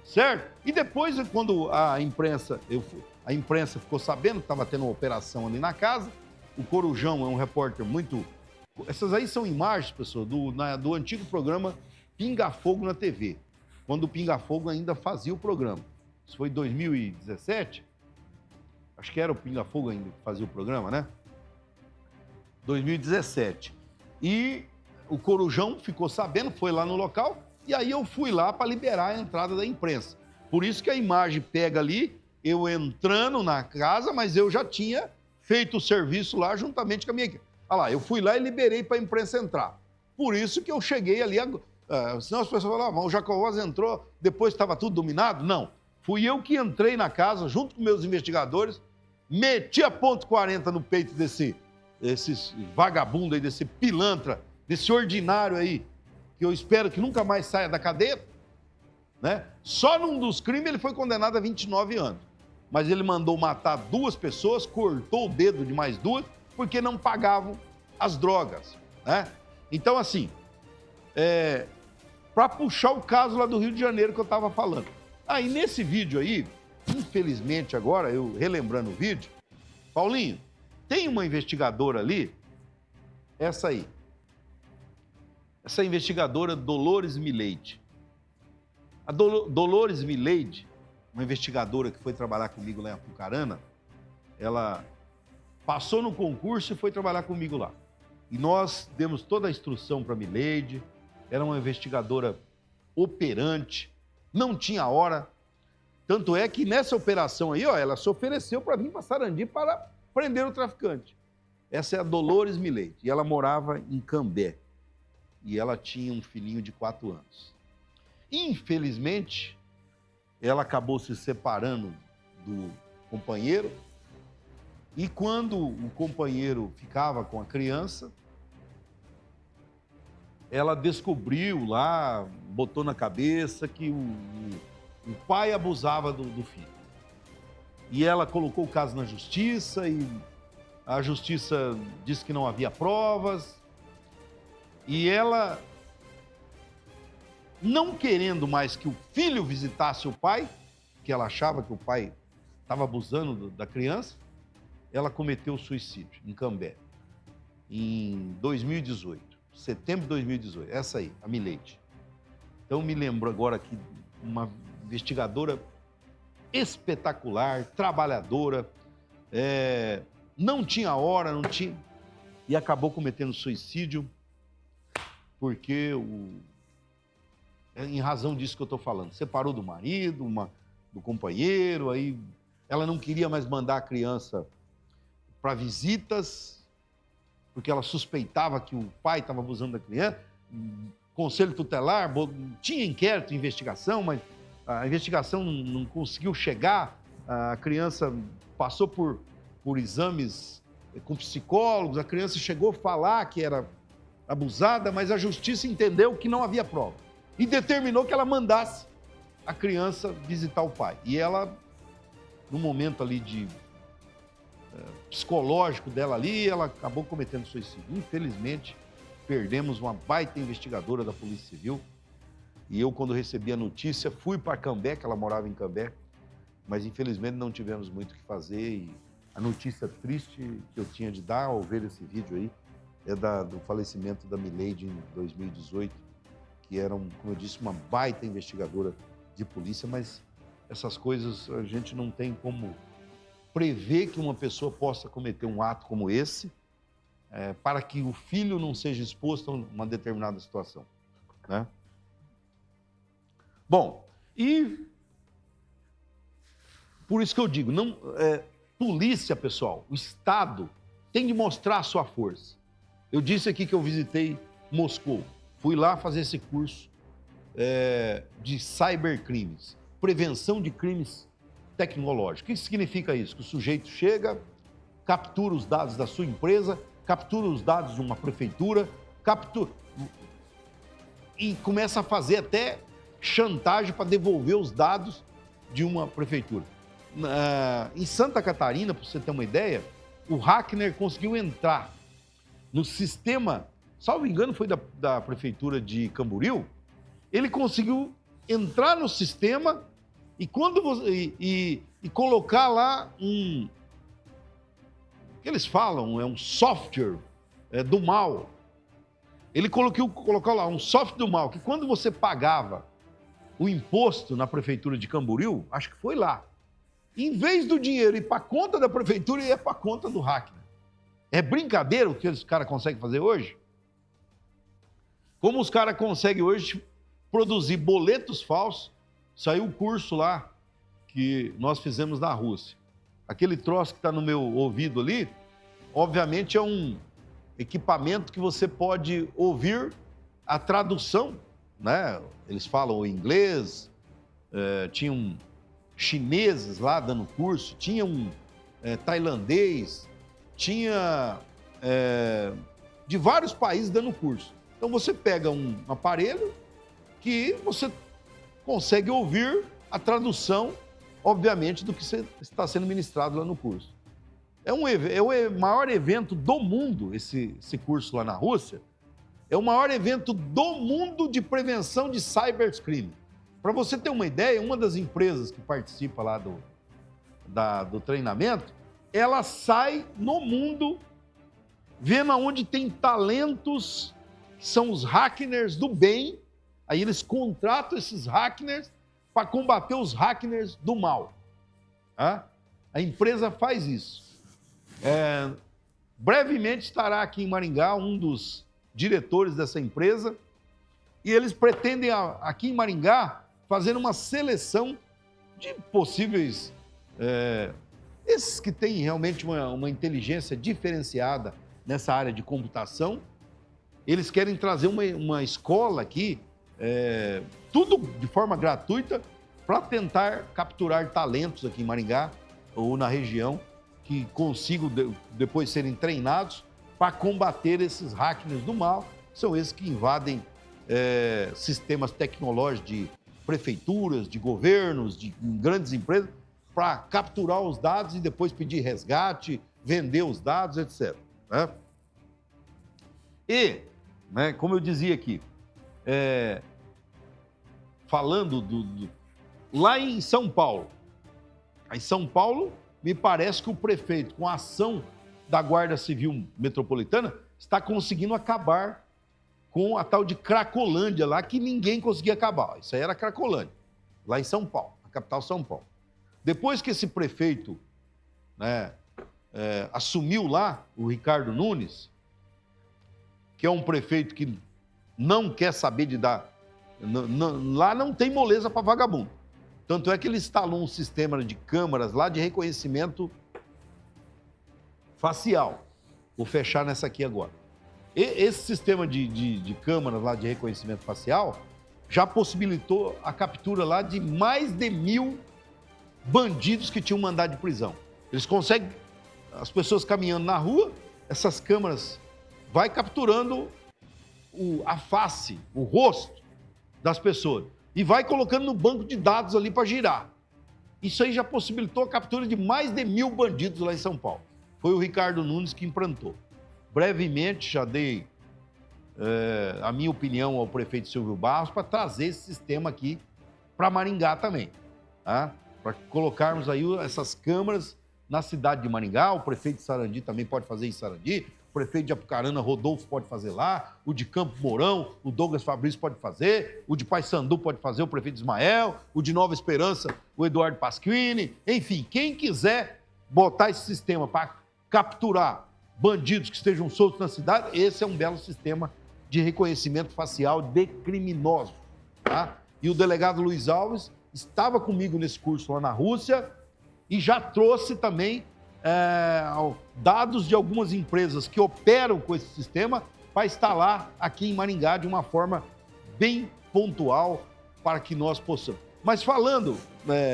Speaker 2: Certo? E depois, quando a imprensa ficou sabendo que estava tendo uma operação ali na casa, o Corujão é um repórter muito... Essas aí são imagens, pessoal, do antigo programa Pinga Fogo na TV, quando o Pinga Fogo ainda fazia o programa. Isso foi em 2017? Acho que era o Pinga Fogo ainda que fazia o programa, né? 2017. E o Corujão ficou sabendo, foi lá no local, e aí eu fui lá para liberar a entrada da imprensa. Por isso que a imagem pega ali, eu entrando na casa, mas eu já tinha feito o serviço lá juntamente com a minha equipe. Olha lá, eu fui lá e liberei para a imprensa entrar. Por isso que eu cheguei ali, senão as pessoas falavam, o Jacovós entrou, depois estava tudo dominado. Não, fui eu que entrei na casa, junto com meus investigadores, meti a .40 no peito desse vagabundo aí, desse pilantra, desse ordinário aí, que eu espero que nunca mais saia da cadeia, né? Só num dos crimes ele foi condenado a 29 anos. Mas ele mandou matar 2 pessoas, cortou o dedo de mais 2, porque não pagavam as drogas, né? Então, assim, para puxar o caso lá do Rio de Janeiro que eu estava falando. Aí, nesse vídeo aí, infelizmente agora, eu relembrando o vídeo, Paulinho, tem uma investigadora ali, essa aí. Essa investigadora Dolores Mileide. A Dolores Mileide, uma investigadora que foi trabalhar comigo lá em Apucarana, ela passou no concurso e foi trabalhar comigo lá. E nós demos toda a instrução para a Mileide, era uma investigadora operante, não tinha hora. Tanto é que nessa operação aí, ó, ela se ofereceu para vir para Sarandi para prender o traficante. Essa é a Dolores Mileide, e ela morava em Cambé. E ela tinha um filhinho de 4 anos. Infelizmente, ela acabou se separando do companheiro, e quando o companheiro ficava com a criança, ela descobriu lá, botou na cabeça que o pai abusava do filho. E ela colocou o caso na justiça, e a justiça disse que não havia provas, e ela, não querendo mais que o filho visitasse o pai, que ela achava que o pai estava abusando da criança, ela cometeu suicídio em Cambé, em 2018, setembro de 2018, essa aí, a Mileide. Então me lembro agora aqui, uma investigadora espetacular, trabalhadora, não tinha hora, não tinha, e acabou cometendo suicídio, porque, em razão disso que eu estou falando, separou do marido, do companheiro, aí ela não queria mais mandar a criança para visitas, porque ela suspeitava que o pai estava abusando da criança. Conselho tutelar, tinha inquérito, investigação, mas a investigação não conseguiu chegar, a criança passou por exames com psicólogos, a criança chegou a falar que era abusada, mas a justiça entendeu que não havia prova e determinou que ela mandasse a criança visitar o pai. E ela, no momento ali psicológico dela ali, ela acabou cometendo suicídio. Infelizmente, perdemos uma baita investigadora da Polícia Civil. E eu, quando recebi a notícia, fui para Cambé, que ela morava em Cambé, mas infelizmente não tivemos muito o que fazer. E a notícia triste que eu tinha de dar ao ver esse vídeo aí é do falecimento da Mileide em 2018, que era, como eu disse, uma baita investigadora de polícia, mas essas coisas a gente não tem como prever que uma pessoa possa cometer um ato como esse, para que o filho não seja exposto a uma determinada situação, né? Bom, e por isso que eu digo, polícia, pessoal, o Estado tem de mostrar a sua força. Eu disse aqui que eu visitei Moscou. Fui lá fazer esse curso de cybercrimes, prevenção de crimes tecnológicos. O que significa isso? Que o sujeito chega, captura os dados da sua empresa, captura os dados de uma prefeitura, e começa a fazer até chantagem para devolver os dados de uma prefeitura. Em Santa Catarina, para você ter uma ideia, o hacker conseguiu entrar no sistema, salvo engano foi da prefeitura de Camboriú, ele conseguiu entrar no sistema e colocar lá que eles falam, é um software do mal. Ele colocou lá um software do mal, que quando você pagava o imposto na prefeitura de Camboriú, acho que foi lá, em vez do dinheiro ir para a conta da prefeitura, ia para a conta do hacker. É brincadeira o que os caras conseguem fazer hoje? Como os caras conseguem hoje produzir boletos falsos, saiu um curso lá que nós fizemos na Rússia. Aquele troço que está no meu ouvido ali, obviamente é um equipamento que você pode ouvir a tradução, né? Eles falam inglês, tinham chineses lá dando curso, tinha tailandês, tinha de vários países dando curso. Então você pega um aparelho que você consegue ouvir a tradução, obviamente, do que está sendo ministrado lá no curso. É o maior evento do mundo, esse curso lá na Rússia, é o maior evento do mundo de prevenção de cybercrime. Para você ter uma ideia, uma das empresas que participa lá do treinamento, ela sai no mundo vendo onde tem talentos, que são os hackers do bem, aí eles contratam esses hackers para combater os hackers do mal. Tá? A empresa faz isso. Brevemente estará aqui em Maringá um dos diretores dessa empresa e eles pretendem aqui em Maringá fazer uma seleção de possíveis, esses que têm realmente uma inteligência diferenciada nessa área de computação. Eles querem trazer uma escola aqui, tudo de forma gratuita, para tentar capturar talentos aqui em Maringá ou na região que consigam depois serem treinados para combater esses hackers do mal, que são esses que invadem sistemas tecnológicos de prefeituras, de governos, de grandes empresas, para capturar os dados e depois pedir resgate, vender os dados, etc. Né? E, como eu dizia aqui, falando lá em São Paulo, me parece que o prefeito, com a ação da Guarda Civil Metropolitana, está conseguindo acabar com a tal de Cracolândia lá, que ninguém conseguia acabar. Isso aí era Cracolândia, lá em São Paulo, a capital São Paulo. Depois que esse prefeito assumiu lá, o Ricardo Nunes, que é um prefeito que não quer saber de dar... lá não tem moleza para vagabundo. Tanto é que ele instalou um sistema de câmaras lá de reconhecimento facial. Vou fechar nessa aqui agora. Esse sistema de câmaras lá de reconhecimento facial já possibilitou a captura lá de mais de 1.000 bandidos que tinham mandado de prisão. Eles conseguem, as pessoas caminhando na rua, essas câmeras vai capturando a face, o rosto das pessoas e vai colocando no banco de dados ali para girar. Isso aí já possibilitou a captura de mais de 1.000 bandidos lá em São Paulo. Foi o Ricardo Nunes que implantou. Brevemente já dei a minha opinião ao prefeito Silvio Barros para trazer esse sistema aqui para Maringá também, tá? Para colocarmos aí essas câmeras na cidade de Maringá. O prefeito de Sarandi também pode fazer em Sarandi, o prefeito de Apucarana, Rodolfo, pode fazer lá, o de Campo Mourão, o Douglas Fabrício pode fazer, o de Paissandu pode fazer, o prefeito Ismael, o de Nova Esperança, o Eduardo Pasquini, enfim, quem quiser botar esse sistema para capturar bandidos que estejam soltos na cidade, esse é um belo sistema de reconhecimento facial de criminosos, tá? E o delegado Luiz Alves estava comigo nesse curso lá na Rússia e já trouxe também dados de algumas empresas que operam com esse sistema para instalar aqui em Maringá de uma forma bem pontual para que nós possamos. Mas falando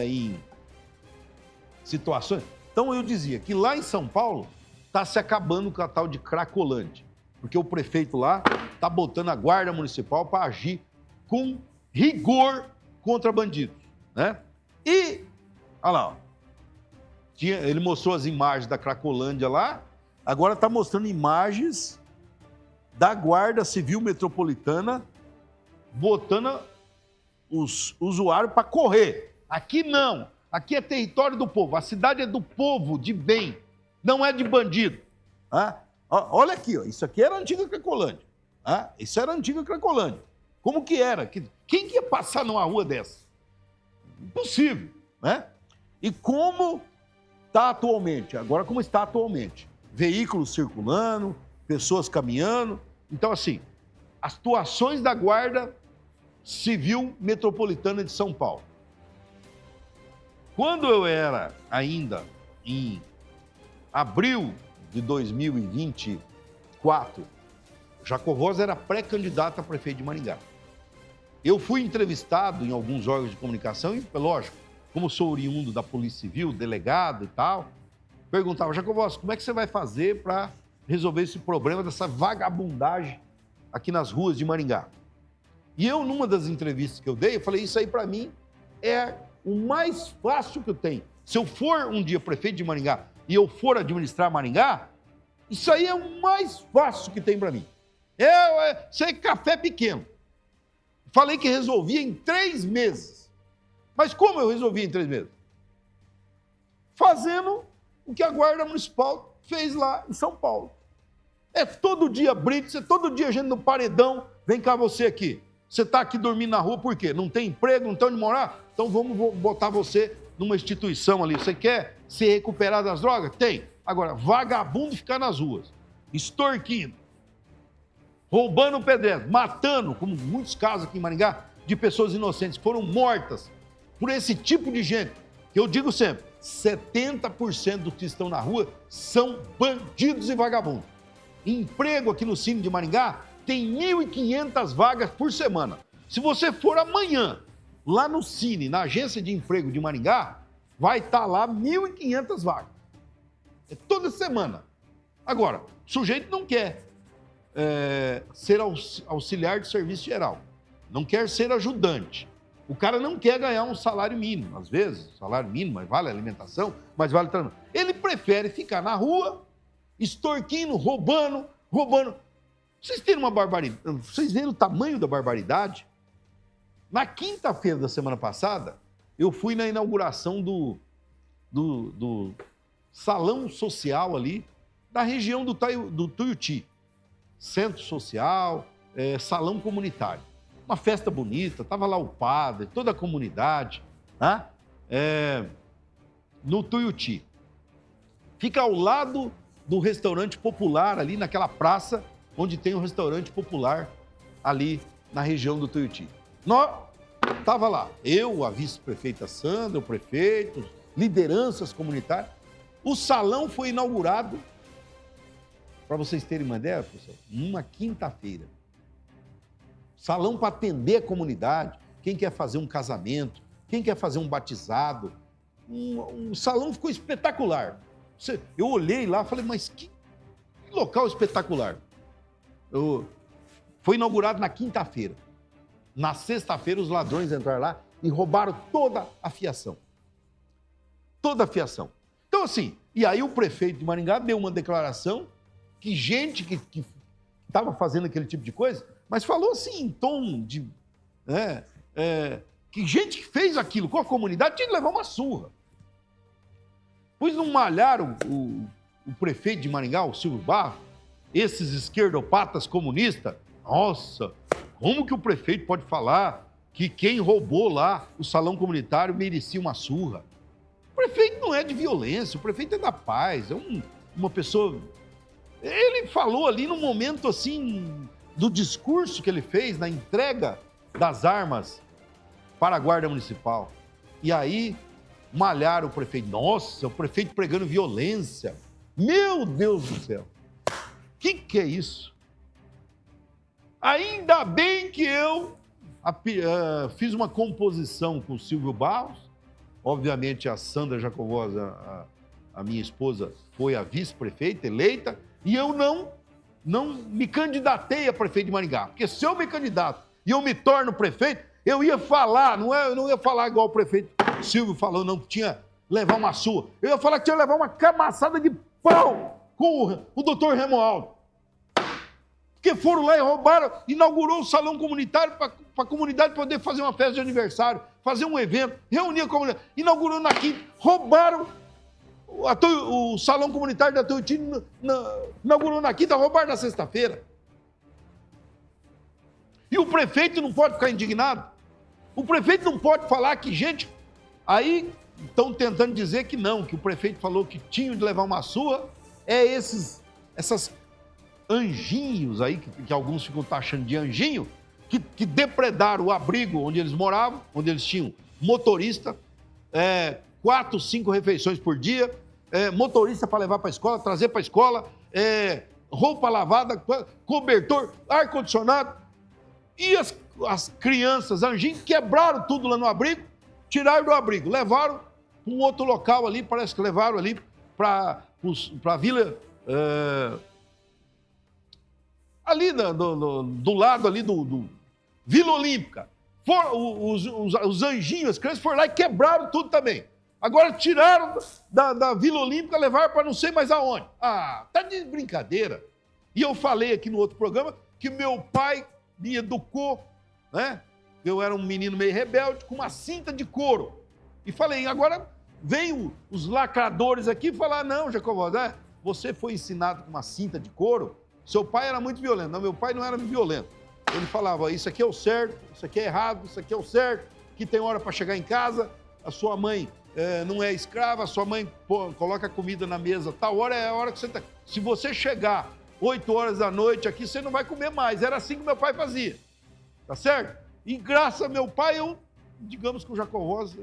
Speaker 2: em situações... Então eu dizia que lá em São Paulo está se acabando com a tal de Cracolândia, porque o prefeito lá está botando a guarda municipal para agir com rigor contra bandidos, né? E, olha lá, ó, ele mostrou as imagens da Cracolândia lá, agora está mostrando imagens da Guarda Civil Metropolitana botando os usuários para correr. Aqui não, aqui é território do povo, a cidade é do povo, de bem, não é de bandido. Ah, olha aqui, ó, isso aqui era a antiga Cracolândia. Ah, isso era a antiga Cracolândia. Como que era? Quem que ia passar numa rua dessa? Impossível, né? E como está atualmente? Agora, como está atualmente? Veículos circulando, pessoas caminhando. Então, assim, as atuações da Guarda Civil Metropolitana de São Paulo. Quando eu era ainda em abril de 2024, Jacovós era pré-candidato a prefeito de Maringá. Eu fui entrevistado em alguns órgãos de comunicação e, lógico, como sou oriundo da Polícia Civil, delegado e tal, perguntava, Jacovós, como é que você vai fazer para resolver esse problema dessa vagabundagem aqui nas ruas de Maringá? E eu, numa das entrevistas que eu dei, eu falei, isso aí para mim é o mais fácil que eu tenho. Se eu for um dia prefeito de Maringá e eu for administrar Maringá, isso aí é o mais fácil que tem para mim. Isso é café pequeno. Falei que resolvia em 3 meses. Mas como eu resolvi em 3 meses? Fazendo o que a Guarda Municipal fez lá em São Paulo. É todo dia blitz, é todo dia gente no paredão. Vem cá você aqui. Você está aqui dormindo na rua por quê? Não tem emprego, não tem onde morar? Então vamos botar você numa instituição ali. Você quer se recuperar das drogas? Tem. Agora, vagabundo ficar nas ruas, extorquindo, roubando pedreiro, matando, como muitos casos aqui em Maringá, de pessoas inocentes que foram mortas por esse tipo de gente, que eu digo sempre, 70% dos que estão na rua são bandidos e vagabundos. Emprego aqui no Cine de Maringá tem 1.500 vagas por semana. Se você for amanhã lá no Cine, na agência de emprego de Maringá, vai estar lá 1.500 vagas. É toda semana. Agora, o sujeito não quer ser auxiliar de serviço geral, não quer ser ajudante. O cara não quer ganhar um salário mínimo, às vezes, salário mínimo, mas vale a alimentação, mas vale também. Ele prefere ficar na rua, extorquindo, roubando. Vocês terem uma barbaridade, vocês viram o tamanho da barbaridade? Na quinta-feira da semana passada, eu fui na inauguração do salão social ali, da região do Tuiuti. Centro social, salão comunitário. Uma festa bonita, estava lá o padre, toda a comunidade, tá? No Tuiuti. Fica ao lado do restaurante popular, ali naquela praça, onde tem um restaurante popular, ali na região do Tuiuti. Estava lá, eu, a vice-prefeita Sandra, o prefeito, lideranças comunitárias. O salão foi inaugurado, para vocês terem uma ideia, professor, numa quinta-feira. Salão para atender a comunidade, quem quer fazer um casamento, quem quer fazer um batizado. O salão ficou espetacular. Eu olhei lá e falei, mas que local espetacular. Foi inaugurado na quinta-feira. Na sexta-feira, os ladrões entraram lá e roubaram toda a fiação. Toda a fiação. Então, assim, e aí o prefeito de Maringá deu uma declaração que gente que estava fazendo aquele tipo de coisa, mas falou assim em tom de... que gente que fez aquilo com a comunidade tinha que levar uma surra. Pois não malharam o prefeito de Maringá, o Silvio Barros, esses esquerdopatas comunistas? Nossa, como que o prefeito pode falar que quem roubou lá o salão comunitário merecia uma surra? O prefeito não é de violência, o prefeito é da paz, é uma pessoa... Ele falou ali no momento, assim, do discurso que ele fez, na entrega das armas para a Guarda Municipal. E aí, malharam o prefeito. Nossa, o prefeito pregando violência. Meu Deus do céu. Que é isso? Ainda bem que eu fiz uma composição com o Silvio Barros. Obviamente, a Sandra Jacovosa, a minha esposa, foi a vice-prefeita eleita. E eu não me candidatei a prefeito de Maringá. Porque se eu me candidato e eu me torno prefeito, eu ia falar, eu não ia falar igual o prefeito Silvio falou, não, que tinha levar uma surra. Eu ia falar que tinha levar uma camaçada de pau com o doutor Remoaldo. Porque foram lá e roubaram, inaugurou o salão comunitário para a comunidade poder fazer uma festa de aniversário, fazer um evento, reunir a comunidade. Inaugurou na quinta, roubaram o salão comunitário da Tuiuti, inaugurou na quinta, roubaram na sexta-feira. E o prefeito não pode ficar indignado. O prefeito não pode falar que, gente... Aí estão tentando dizer que não, que o prefeito falou que tinha de levar uma surra, essas anjinhos aí, que alguns ficam taxando de anjinho, que depredaram o abrigo onde eles moravam, onde eles tinham motorista, 4, 5 refeições por dia, motorista para levar para a escola, trazer para a escola, roupa lavada, cobertor, ar-condicionado. E as crianças anjinhos quebraram tudo lá no abrigo, tiraram do abrigo, levaram para um outro local ali, parece que levaram ali para a vila, ali do lado ali do Vila Olímpica. Os anjinhos, as crianças foram lá e quebraram tudo também. Agora tiraram da Vila Olímpica, levaram para não sei mais aonde. Ah, tá de brincadeira. E eu falei aqui no outro programa que meu pai me educou, né? Eu era um menino meio rebelde, com uma cinta de couro. E falei, agora vem os lacradores aqui falar, não, Jacovosa, você foi ensinado com uma cinta de couro, seu pai era muito violento. Não, meu pai não era violento. Ele falava, isso aqui é o certo, isso aqui é errado, isso aqui é o certo, que tem hora para chegar em casa, a sua mãe não é escrava, a sua mãe coloca comida na mesa, tal hora é a hora que você tá. Se você chegar 8 horas da noite aqui, você não vai comer mais. Era assim que meu pai fazia, tá certo? E graças a meu pai, digamos que o Jacovosa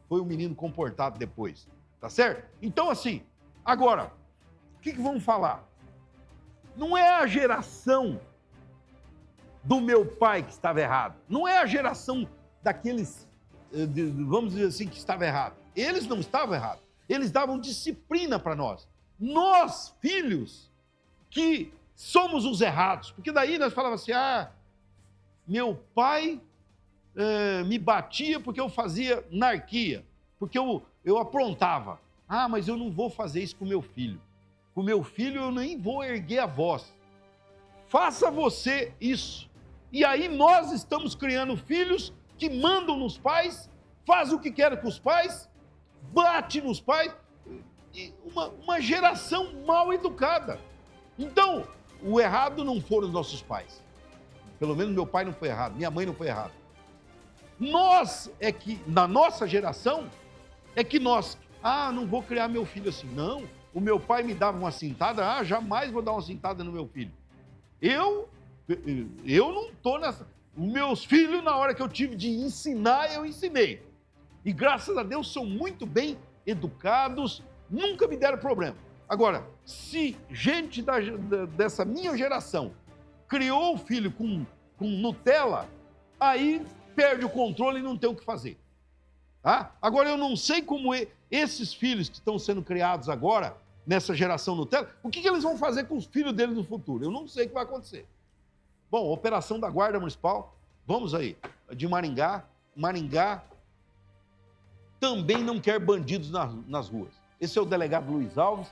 Speaker 2: foi um menino comportado depois, tá certo? Então, assim, agora, o que vamos falar? Não é a geração do meu pai que estava errado. Não é a geração daqueles, vamos dizer assim, que estava errado. Eles não estavam errados. Eles davam disciplina para nós. Nós, filhos, que somos os errados. Porque daí nós falávamos assim, meu pai me batia porque eu fazia anarquia, porque eu aprontava. Mas eu não vou fazer isso com meu filho. Com meu filho eu nem vou erguer a voz. Faça você isso. E aí nós estamos criando filhos que mandam nos pais, faz o que querem com os pais, bate nos pais, e uma geração mal educada. Então, o errado não foram os nossos pais. Pelo menos meu pai não foi errado, minha mãe não foi errado. Nós é que, na nossa geração, não vou criar meu filho assim. Não, o meu pai me dava uma cintada, jamais vou dar uma cintada no meu filho. Eu não estou nessa... Os meus filhos, na hora que eu tive de ensinar, eu ensinei. E graças a Deus são muito bem educados, nunca me deram problema. Agora, se gente dessa minha geração criou o filho com Nutella, aí perde o controle e não tem o que fazer. Tá? Agora, eu não sei como esses filhos que estão sendo criados agora, nessa geração Nutella, o que eles vão fazer com os filhos deles no futuro? Eu não sei o que vai acontecer. Bom, operação da Guarda Municipal, vamos aí, de Maringá. Maringá também não quer bandidos nas ruas. Esse é o delegado Luiz Alves,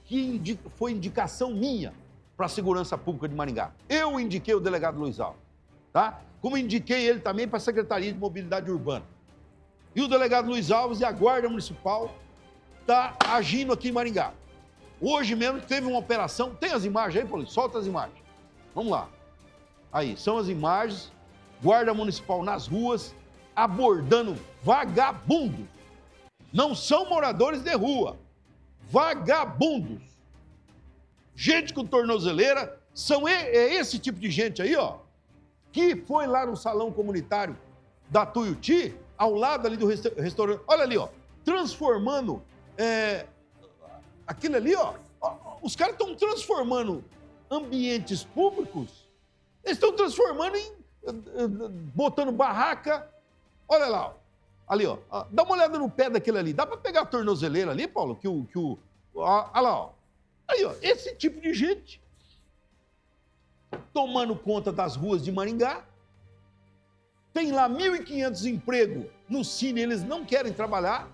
Speaker 2: que foi indicação minha para a segurança pública de Maringá. Eu indiquei o delegado Luiz Alves, tá? Como indiquei ele também para a Secretaria de Mobilidade Urbana. E o delegado Luiz Alves e a Guarda Municipal tá agindo aqui em Maringá. Hoje mesmo teve uma operação, tem as imagens aí, Paulinho? Solta as imagens. Vamos lá. Aí, são as imagens, Guarda Municipal nas ruas, abordando vagabundos. Não são moradores de rua, vagabundos. Gente com tornozeleira, é esse tipo de gente aí, ó, que foi lá no salão comunitário da Tuiuti, ao lado ali do restaurante. Olha ali, ó. Transformando aquilo ali, ó. Os caras estão transformando ambientes públicos. Eles estão transformando botando barraca. Olha lá, ó. Ali, ó. Dá uma olhada no pé daquele ali. Dá para pegar a tornozeleira ali, Paulo? Olha lá, ó. Aí, ó. Esse tipo de gente tomando conta das ruas de Maringá. Tem lá 1.500 empregos no Cine, eles não querem trabalhar.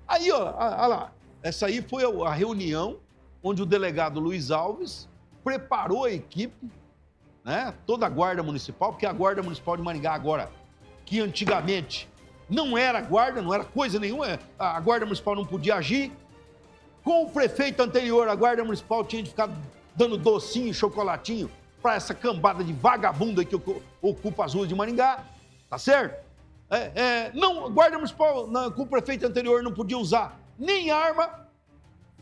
Speaker 2: Aí, ó, olha lá. Essa aí foi a reunião onde o delegado Luiz Alves preparou a equipe, né? Toda a Guarda Municipal, porque a Guarda Municipal de Maringá agora, que antigamente não era guarda, não era coisa nenhuma, a Guarda Municipal não podia agir. Com o prefeito anterior, a Guarda Municipal tinha de ficar dando docinho e chocolatinho para essa cambada de vagabunda que ocupa as ruas de Maringá, tá certo? Não, a Guarda Municipal com o prefeito anterior não podia usar nem arma.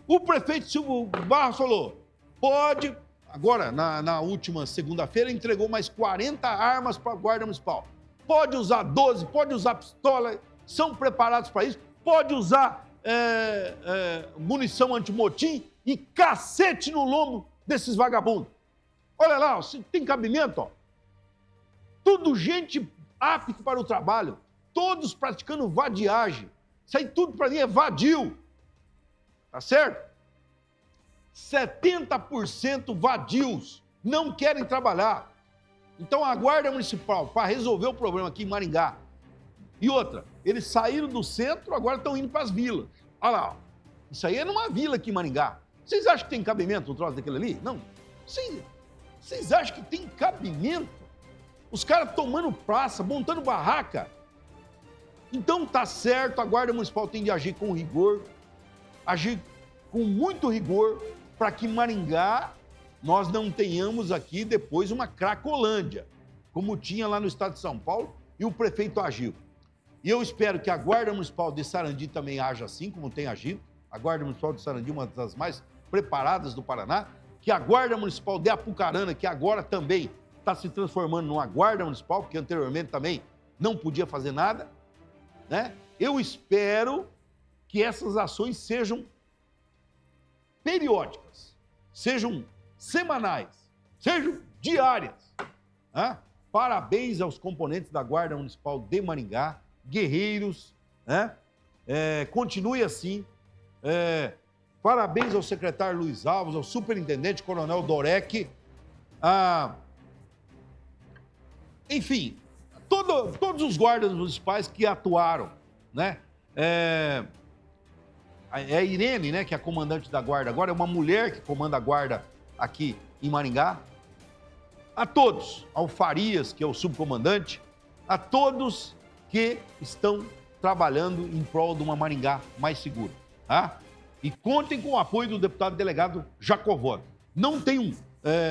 Speaker 2: O prefeito Silvio Barros falou, pode. Agora, na última segunda-feira, entregou mais 40 armas para a Guarda Municipal. Pode usar 12, pode usar pistola, são preparados para isso. Pode usar munição antimotim e cacete no lombo desses vagabundos. Olha lá, tem cabimento, ó. Tudo gente apta para o trabalho, todos praticando vadiagem. Isso aí tudo para mim é vadio. Tá certo? 70% vadios, não querem trabalhar. Então a Guarda Municipal, para resolver o problema aqui em Maringá, e outra, eles saíram do centro, agora estão indo para as vilas. Olha lá, ó. Isso aí é numa vila aqui em Maringá. Vocês acham que tem cabimento o troço daquele ali? Não. Vocês acham que tem cabimento? Os caras tomando praça, montando barraca. Então tá certo, a Guarda Municipal tem de agir com rigor, agir com muito rigor, para que Maringá nós não tenhamos aqui depois uma Cracolândia, como tinha lá no estado de São Paulo, e o prefeito agiu. E eu espero que a Guarda Municipal de Sarandi também haja assim, como tem agido. A Guarda Municipal de Sarandi é uma das mais preparadas do Paraná, que a Guarda Municipal de Apucarana, que agora também está se transformando numa Guarda Municipal, porque anteriormente também não podia fazer nada, né? Eu espero que essas ações sejam periódicas, sejam semanais, sejam diárias. Né? Parabéns aos componentes da Guarda Municipal de Maringá, guerreiros, né? Continue assim. Parabéns ao secretário Luiz Alves, ao superintendente Coronel Dorec, enfim, todos os guardas municipais que atuaram, né? A Irene, né, que é a comandante da guarda, agora é uma mulher que comanda a guarda aqui em Maringá. A todos, ao Farias, que é o subcomandante, a todos que estão trabalhando em prol de uma Maringá mais segura, tá? E contem com o apoio do deputado delegado Jacovó. Não tenham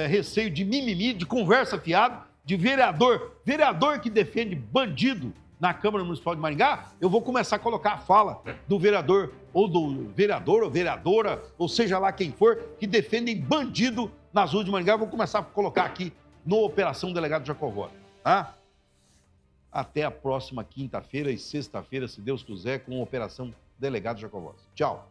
Speaker 2: receio de mimimi, de conversa fiada, de vereador que defende bandido na Câmara Municipal de Maringá. Eu vou começar a colocar a fala do vereador ou vereadora, ou seja lá quem for, que defendem bandido nas ruas de Maringá. Eu vou começar a colocar aqui no Operação Delegado Jacovó, tá? Até a próxima quinta-feira e sexta-feira, se Deus quiser, com a Operação Delegado Jacovó. Tchau.